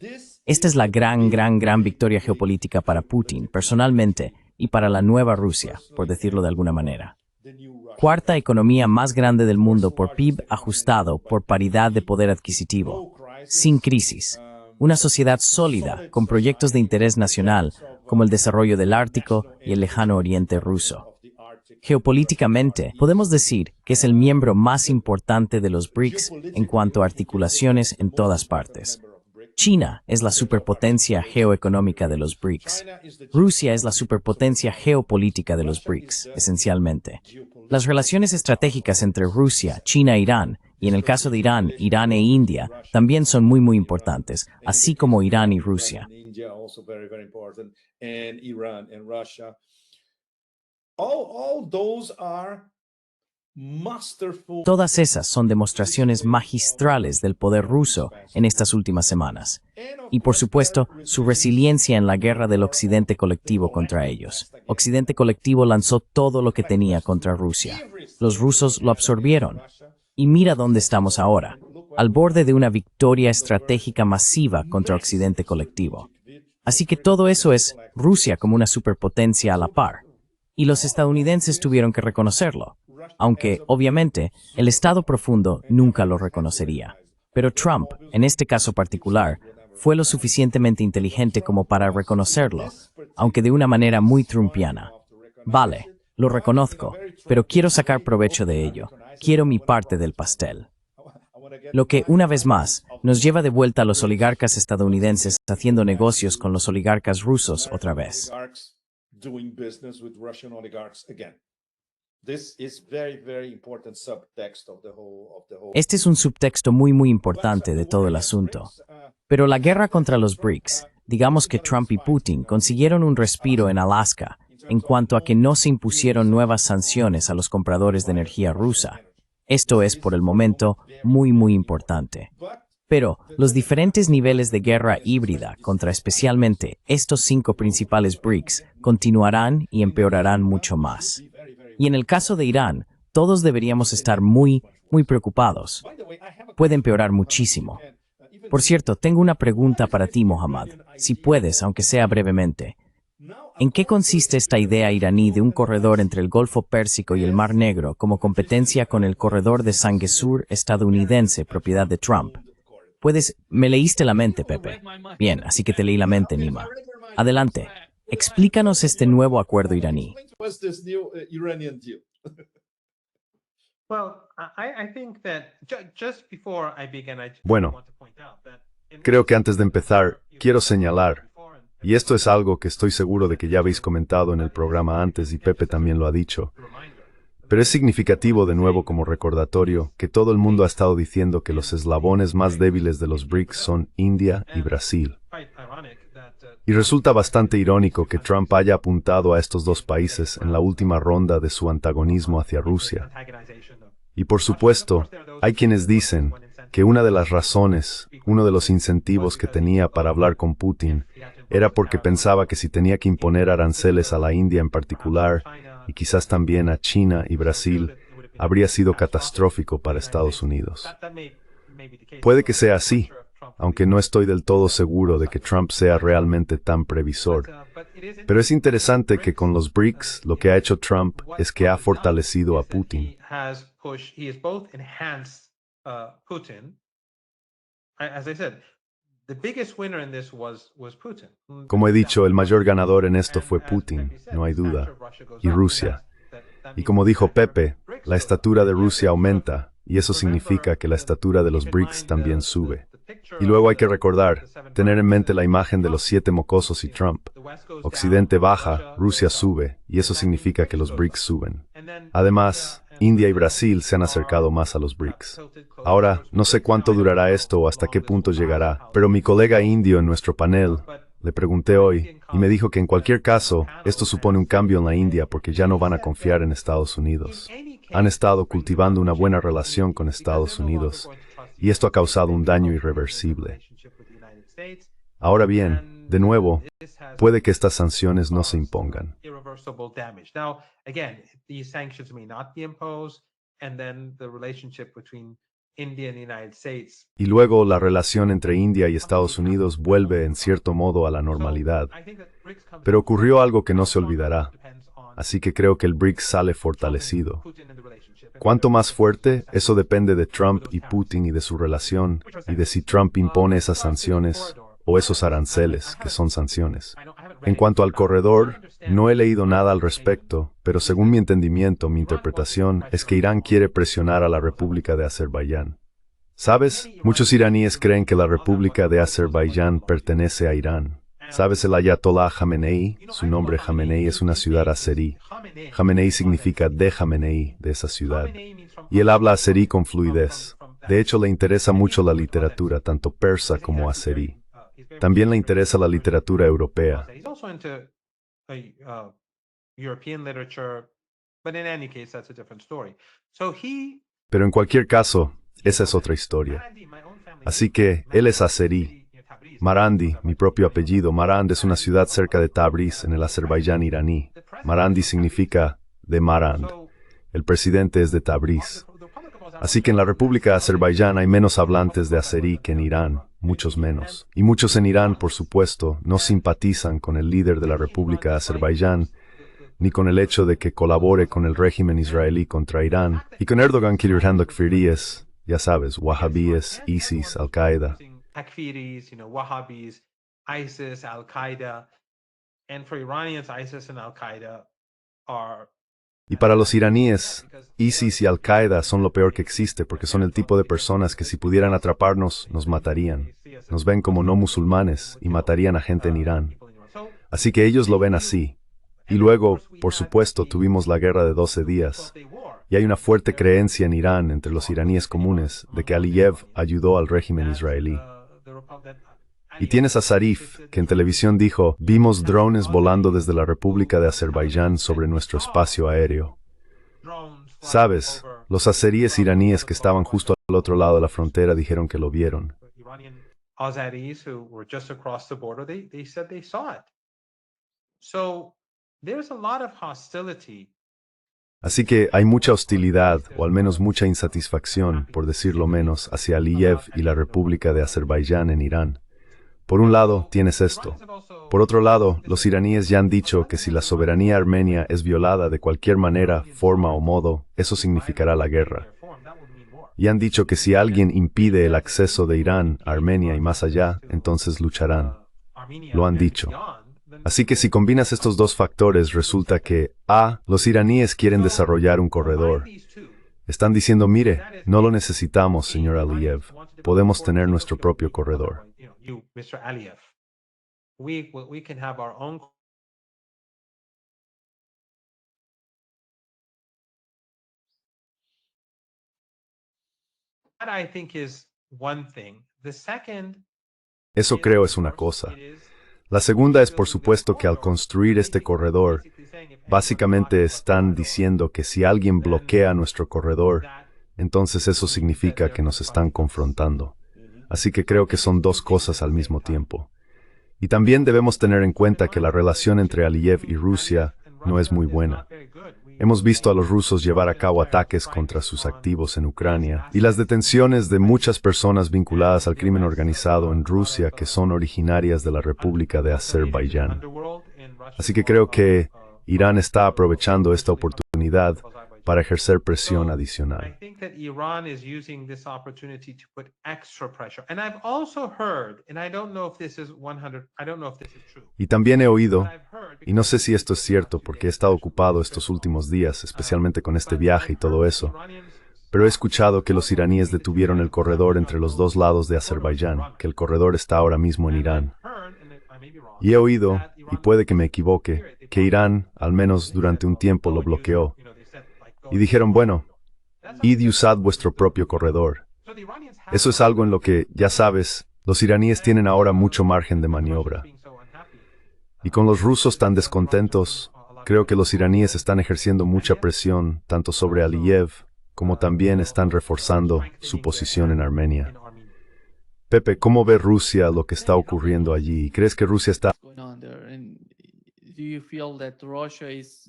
Esta es la gran victoria geopolítica para Putin, personalmente, y para la nueva Rusia, por decirlo de alguna manera. Cuarta economía más grande del mundo por PIB ajustado por paridad de poder adquisitivo. Sin crisis. Una sociedad sólida, con proyectos de interés nacional, como el desarrollo del Ártico y el lejano oriente ruso. Geopolíticamente, podemos decir que es el miembro más importante de los BRICS en cuanto a articulaciones en todas partes. China es la superpotencia geoeconómica de los BRICS. Rusia es la superpotencia geopolítica de los BRICS, esencialmente. Las relaciones estratégicas entre Rusia, China e Irán, y en el caso de Irán, Irán e India, también son muy importantes, así como Irán y Rusia. Todas esas son demostraciones magistrales del poder ruso en estas últimas semanas. Y por supuesto, su resiliencia en la guerra del Occidente colectivo contra ellos. Occidente colectivo lanzó todo lo que tenía contra Rusia. Los rusos lo absorbieron. Y mira dónde estamos ahora, al borde de una victoria estratégica masiva contra Occidente colectivo. Así que todo eso es Rusia como una superpotencia a la par. Y los estadounidenses tuvieron que reconocerlo. Aunque, obviamente, el Estado profundo nunca lo reconocería. Pero Trump, en este caso particular, fue lo suficientemente inteligente como para reconocerlo, aunque de una manera muy trumpiana. Vale, lo reconozco, pero quiero sacar provecho de ello. Quiero mi parte del pastel. Lo que, una vez más, nos lleva de vuelta a los oligarcas estadounidenses haciendo negocios con los oligarcas rusos otra vez. Este es un subtexto muy importante de todo el asunto. Pero la guerra contra los BRICS, digamos que Trump y Putin consiguieron un respiro en Alaska en cuanto a que no se impusieron nuevas sanciones a los compradores de energía rusa. Esto es, por el momento, muy importante. Pero los diferentes niveles de guerra híbrida contra especialmente estos 5 principales BRICS continuarán y empeorarán mucho más. Y en el caso de Irán, todos deberíamos estar muy preocupados. Puede empeorar muchísimo. Por cierto, tengo una pregunta para ti, Mohammad, si puedes, aunque sea brevemente. ¿En qué consiste esta idea iraní de un corredor entre el Golfo Pérsico y el Mar Negro como competencia con el corredor de Zangezur estadounidense, propiedad de Trump? Me leíste la mente, Pepe. Bien, así que te leí la mente, Nima. Adelante. Explícanos este nuevo acuerdo iraní. What's this new Iranian deal? Bueno, creo que antes de empezar, quiero señalar, y esto es algo que estoy seguro de que ya habéis comentado en el programa antes y Pepe también lo ha dicho, pero es significativo de nuevo como recordatorio que todo el mundo ha estado diciendo que los eslabones más débiles de los BRICS son India y Brasil. Y resulta bastante irónico que Trump haya apuntado a estos dos países en la última ronda de su antagonismo hacia Rusia. Y por supuesto, hay quienes dicen que una de las razones, uno de los incentivos que tenía para hablar con Putin, era porque pensaba que si tenía que imponer aranceles a la India en particular, y quizás también a China y Brasil, habría sido catastrófico para Estados Unidos. Puede que sea así, aunque no estoy del todo seguro de que Trump sea realmente tan previsor. Pero es interesante que con los BRICS lo que ha hecho Trump es que ha fortalecido a Putin. Como he dicho, el mayor ganador en esto fue Putin, no hay duda, y Rusia. Y como dijo Pepe, la estatura de Rusia aumenta, y eso significa que la estatura de los BRICS también sube. Y luego hay que recordar, tener en mente la imagen de los 7 mocosos y Trump. Occidente baja, Rusia sube, y eso significa que los BRICS suben. Además, India y Brasil se han acercado más a los BRICS. Ahora, no sé cuánto durará esto o hasta qué punto llegará, pero mi colega indio en nuestro panel, le pregunté hoy, y me dijo que en cualquier caso, esto supone un cambio en la India porque ya no van a confiar en Estados Unidos. Han estado cultivando una buena relación con Estados Unidos, y esto ha causado un daño irreversible. Ahora bien, de nuevo, puede que estas sanciones no se impongan. Y luego la relación entre India y Estados Unidos vuelve en cierto modo a la normalidad. Pero ocurrió algo que no se olvidará. Así que creo que el BRICS sale fortalecido. ¿Cuánto más fuerte? Eso depende de Trump y Putin y de su relación, y de si Trump impone esas sanciones o esos aranceles, que son sanciones. En cuanto al corredor, no he leído nada al respecto, pero según mi entendimiento, mi interpretación es que Irán quiere presionar a la República de Azerbaiyán. ¿Sabes? Muchos iraníes creen que la República de Azerbaiyán pertenece a Irán. ¿Sabes el Ayatollah Jamenei? Su nombre Jamenei es una ciudad azerí. Jamenei significa de Jamenei, de esa ciudad. Y él habla azerí con fluidez. De hecho, le interesa mucho la literatura, tanto persa como azerí. También le interesa la literatura europea. Pero en cualquier caso, esa es otra historia. Así que, él es azerí. Marandi, mi propio apellido, Marand es una ciudad cerca de Tabriz, en el Azerbaiyán iraní. Marandi significa de Marand. El presidente es de Tabriz. Así que en la República de Azerbaiyán hay menos hablantes de azerí que en Irán, muchos menos. Y muchos en Irán, por supuesto, no simpatizan con el líder de la República de Azerbaiyán, ni con el hecho de que colabore con el régimen israelí contra Irán, y con Erdogan liderando kfiríes, ya sabes, wahhabíes, ISIS, Al-Qaeda. Takfiris, Wahhabis, ISIS, Al-Qaeda, and for Iranians, ISIS and Al-Qaeda are... Y para los iraníes, ISIS y Al-Qaeda son lo peor que existe porque son el tipo de personas que si pudieran atraparnos, nos matarían. Nos ven como no musulmanes y matarían a gente en Irán. Así que ellos lo ven así. Y luego, por supuesto, tuvimos la guerra de 12 días. Y hay una fuerte creencia en Irán entre los iraníes comunes de que Aliyev ayudó al régimen israelí. Y tienes a Zarif, que en televisión dijo, vimos drones volando desde la República de Azerbaiyán sobre nuestro espacio aéreo. Sabes, los azeríes iraníes que estaban justo al otro lado de la frontera dijeron que lo vieron. Así que hay mucha hostilidad, o al menos mucha insatisfacción, por decirlo menos, hacia Aliyev y la República de Azerbaiyán en Irán. Por un lado, tienes esto. Por otro lado, los iraníes ya han dicho que si la soberanía armenia es violada de cualquier manera, forma o modo, eso significará la guerra. Y han dicho que si alguien impide el acceso de Irán a Armenia y más allá, entonces lucharán. Lo han dicho. Así que si combinas estos dos factores, resulta que A. Los iraníes quieren desarrollar un corredor. Están diciendo, mire, no lo necesitamos, señor Aliyev. Podemos tener nuestro propio corredor. Mr. Aliyev. We can have our own. That I think is one thing. The second Eso creo es una cosa. La segunda es, por supuesto, que al construir este corredor, básicamente están diciendo que si alguien bloquea nuestro corredor, entonces eso significa que nos están confrontando. Así que creo que son dos cosas al mismo tiempo. Y también debemos tener en cuenta que la relación entre Aliyev y Rusia no es muy buena. Hemos visto a los rusos llevar a cabo ataques contra sus activos en Ucrania y las detenciones de muchas personas vinculadas al crimen organizado en Rusia que son originarias de la República de Azerbaiyán. Así que creo que Irán está aprovechando esta oportunidad para ejercer presión adicional. Y también he oído, y no sé si esto es cierto porque he estado ocupado estos últimos días, especialmente con este viaje y todo eso, pero he escuchado que los iraníes detuvieron el corredor entre los dos lados de Azerbaiyán, que el corredor está ahora mismo en Irán. Y he oído, y puede que me equivoque, que Irán, al menos durante un tiempo, lo bloqueó. Y dijeron, bueno, id y usad vuestro propio corredor. Eso es algo en lo que, ya sabes, los iraníes tienen ahora mucho margen de maniobra. Y con los rusos tan descontentos, creo que los iraníes están ejerciendo mucha presión tanto sobre Aliyev como también están reforzando su posición en Armenia. Pepe, ¿cómo ve Rusia lo que está ocurriendo allí? ¿Crees que Rusia está going on there? And do you feel that Russia is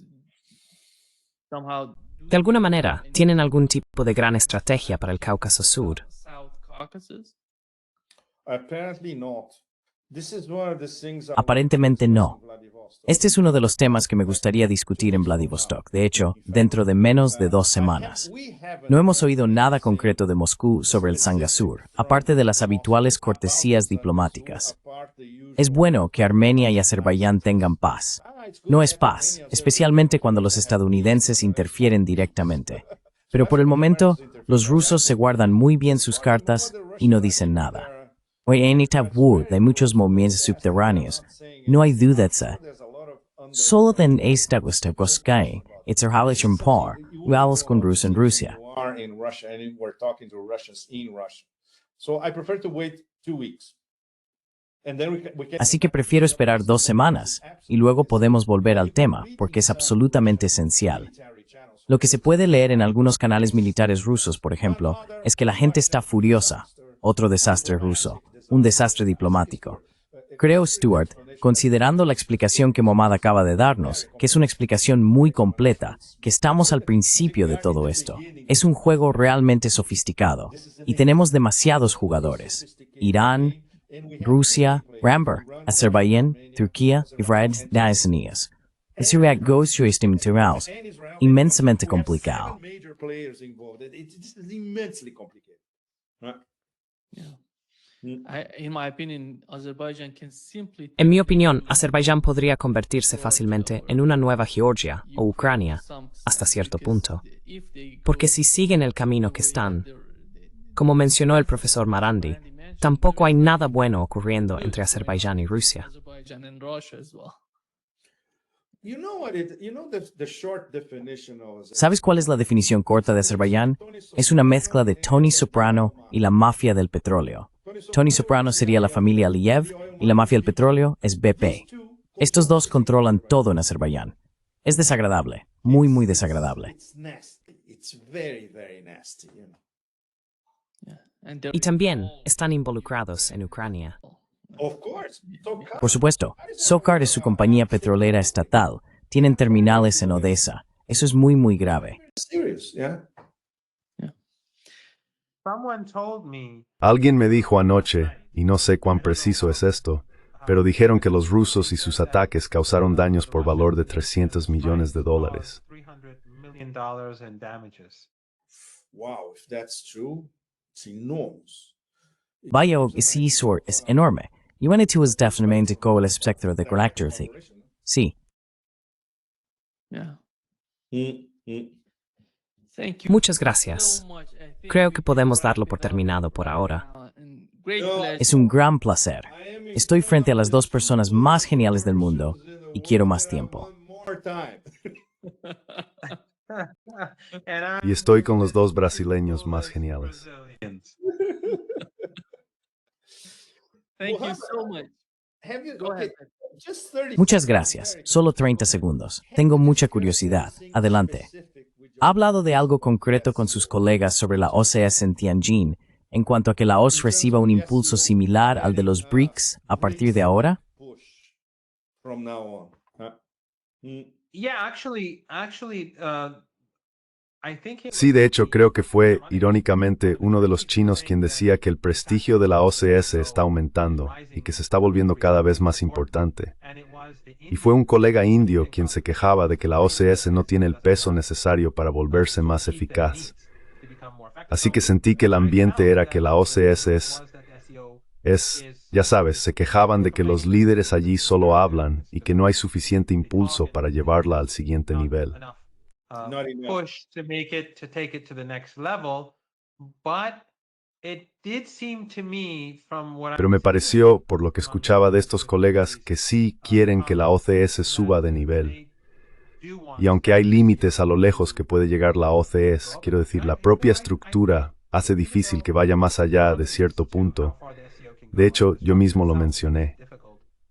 somehow De alguna manera, ¿tienen algún tipo de gran estrategia para el Cáucaso Sur? South Caucasus? Apparently not. This is one of the things I Aparentemente want to no. discuss in Vladivostok. Este es uno de los temas que me gustaría discutir en Vladivostok, de hecho, dentro de menos de 2 semanas. No hemos oído nada concreto de Moscú sobre el Sangasur, aparte de las habituales cortesías diplomáticas. Es bueno que Armenia y Azerbaiyán tengan paz. No es paz, especialmente cuando los estadounidenses interfieren directamente. Pero por el momento, los rusos se guardan muy bien sus cartas y no dicen nada. Hoy en Itaú hay muchos movimientos subterráneos. No hay duda de eso. Solo en esta Goskay, it's a halisham par, reales con Rusia en Rusia. You are in Russia and we're talking to Russians in Russia. So I prefer to wait 2 weeks. And then we can Así que prefiero esperar 2 semanas, y luego podemos volver al tema, porque es absolutamente esencial. Lo que se puede leer en algunos canales militares rusos, por ejemplo, es que la gente está furiosa. Otro desastre ruso, un desastre diplomático. Creo, Stuart, considerando la explicación que Momad acaba de darnos, que es una explicación muy completa, que estamos al principio de todo esto. Es un juego realmente sofisticado, y tenemos demasiados jugadores. Irán, Rusia, Ramber, Azerbaiyán, Turquía, Israel, Daesnías. Ese negocio es inmensamente complicado. major players involved. This is immensely complicated. Right? In my opinion, Azerbaijan can simply En mi opinión, Azerbaiyán podría convertirse fácilmente en una nueva Georgia o Ucrania, hasta cierto punto. Porque si siguen el camino que están, como mencionó el profesor Marandi, tampoco hay nada bueno ocurriendo entre Azerbaiyán y Rusia. Azerbaijan and Russia as well. You know the short definition of ¿Sabes cuál es la definición corta de Azerbaiyán? Es una mezcla de Tony Soprano y la mafia del petróleo. Tony Soprano sería la familia Aliyev y la mafia del petróleo es BP. Estos dos controlan todo en Azerbaiyán. Es desagradable, muy, muy desagradable. It's nasty. It's very, very nasty, you know. Yeah. And they're Y también están involucrados en Ucrania. Of course. So Por supuesto, SOCAR es su compañía petrolera estatal. Tienen terminales en Odessa. Eso es muy, muy grave. serious, yeah. Someone told me Alguien me dijo anoche, y no sé cuán preciso es esto, pero dijeron que los rusos y sus ataques causaron daños por valor de $300 millones. $300 million in damages. Wow, if that's true, it's enormous. Vaya, sí, Sor, es enorme. UNIT was definitamente con el espectro de carácter. Sí. Yeah. Mm, mm. Thank you Muchas gracias. so much. I think Creo we que can podemos wrap darlo it por up terminado por right ahora. now, and great No, pleasure. Es un gran placer. Estoy frente a las dos personas más geniales del mundo y quiero más tiempo. One more time. And I'm Y estoy con los dos brasileños más geniales. Brazilians. Thank you Mohammed, so much. Have you, Go okay, ahead. Pepe. just 30 Muchas seconds. gracias. Solo 30 segundos. Tengo mucha curiosidad. Adelante. ¿Ha hablado de algo concreto con sus colegas sobre la OCS en Tianjin en cuanto a que la OCS reciba un impulso similar al de los BRICS a partir de ahora? Push from now on. Huh? Mm. Yeah, actually, I think it Sí, was de hecho, creo que fue, ironically, irónicamente, uno de los chinos quien decía que el prestigio de la OCS está aumentando y que se está volviendo cada vez más importante. and it was the Y fue un colega indio quien se quejaba de que la OCS no tiene el peso necesario para volverse más eficaz. Así que sentí que el ambiente era que la OCS ya sabes, se quejaban de que los líderes allí solo hablan y que no hay suficiente impulso para llevarla al siguiente nivel. Not enough. push to take it to the next level, but it did seem to me from what Pero me pareció, por lo que escuchaba de estos colegas, que sí quieren que la OCS suba de nivel. Y aunque hay límites a lo lejos que puede llegar la OCS, quiero decir, la propia estructura hace difícil que vaya más allá de cierto punto. De hecho, yo mismo lo mencioné.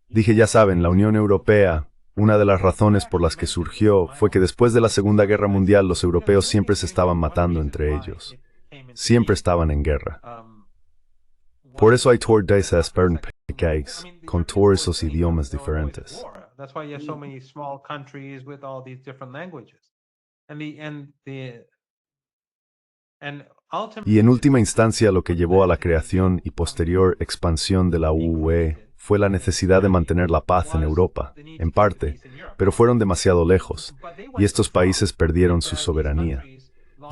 Dije, ya saben, la Unión Europea, una de las razones por las que surgió fue que después de la Segunda Guerra Mundial los europeos siempre se estaban matando entre ellos. Siempre estaban en guerra. Por eso hay todas esas países con todos esos idiomas diferentes. That's why you have so many small countries with all these different languages. And ultimately, Y en última instancia lo que llevó a la creación y posterior expansión de la UE fue la necesidad de mantener la paz en Europa, en parte, pero fueron demasiado lejos, y estos países perdieron su soberanía.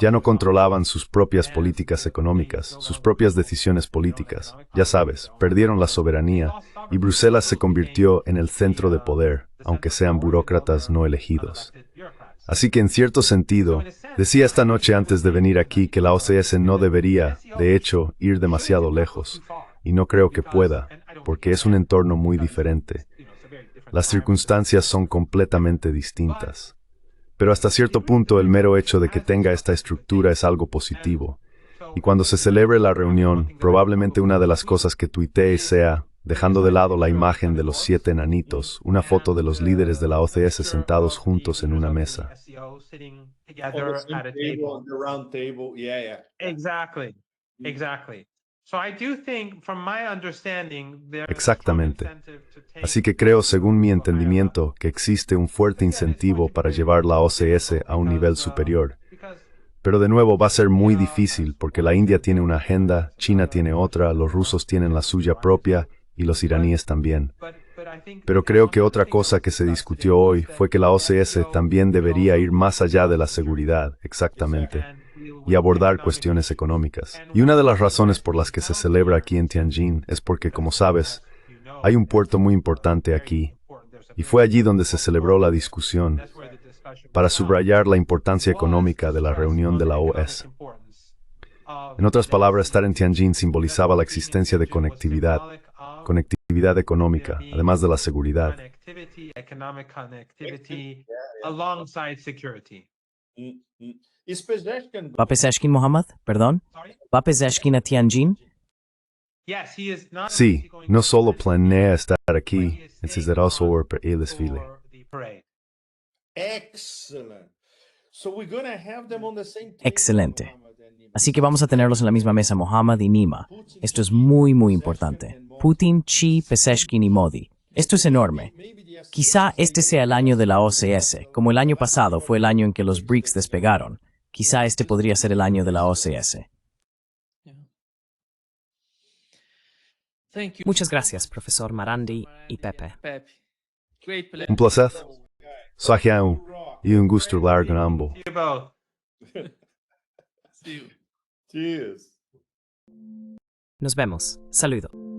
Ya no controlaban sus propias políticas económicas, sus propias decisiones políticas. Ya sabes, perdieron la soberanía, y Bruselas se convirtió en el centro de poder, aunque sean burócratas no elegidos. Así que en cierto sentido, decía esta noche antes de venir aquí que la OCS no debería, de hecho, ir demasiado lejos, y no creo que pueda, porque es un entorno muy diferente. Las circunstancias son completamente distintas. Pero hasta cierto punto el mero hecho de que tenga esta estructura es algo positivo. Y cuando se celebre la reunión, probablemente una de las cosas que tuitee sea, dejando de lado la imagen de los 7 enanitos, una foto de los líderes de la OCS sentados juntos en una mesa. On the same table, the round table. Yeah. Exactly. So I do think, from my understanding, there is a strong Exactamente. incentive to take Así que creo, según mi entendimiento, que existe un fuerte incentivo para llevar la OCS a un nivel superior. Pero de nuevo va a ser muy difícil porque la India tiene una agenda, China tiene otra, los rusos tienen la suya propia y los iraníes también. Pero creo que otra cosa que se discutió hoy fue que la OCS también debería ir más allá de la seguridad, exactamente, y abordar cuestiones económicas. Y una de las razones por las que se celebra aquí en Tianjin es porque, como sabes, hay un puerto muy importante aquí, y fue allí donde se celebró la discusión para subrayar la importancia económica de la reunión de la OS. En otras palabras, estar en Tianjin simbolizaba la existencia de conectividad económica, además de la seguridad. Economic connectivity alongside security. ¿Papeseshkin Mohammed? Perdón. ¿Papeseshkin a Tianjin? Yes, he is not Sí, only no going solo to planea estar but aquí, he is es staying decir, also on para el desfile. for the parade. Excellent. So we're going to have them on the same table. Excelente. Mohammed and Nima. Así que vamos a tenerlos en la misma mesa, Mohammed y Nima. Esto es muy, muy importante. Putin, Xi, Peseshkin y Modi. Esto es enorme. Quizá este sea el año de la OCS, como el año pasado fue el año en que los BRICS despegaron. Quizá este podría ser el año de la OCS. Yeah. Thank you. Muchas gracias, profesor Marandi y Pepe. Pepe. Great pleasure. Un placer. Sajiao y un gusto largo en ambos. You both. See you. Cheers. Nos vemos. Saludo.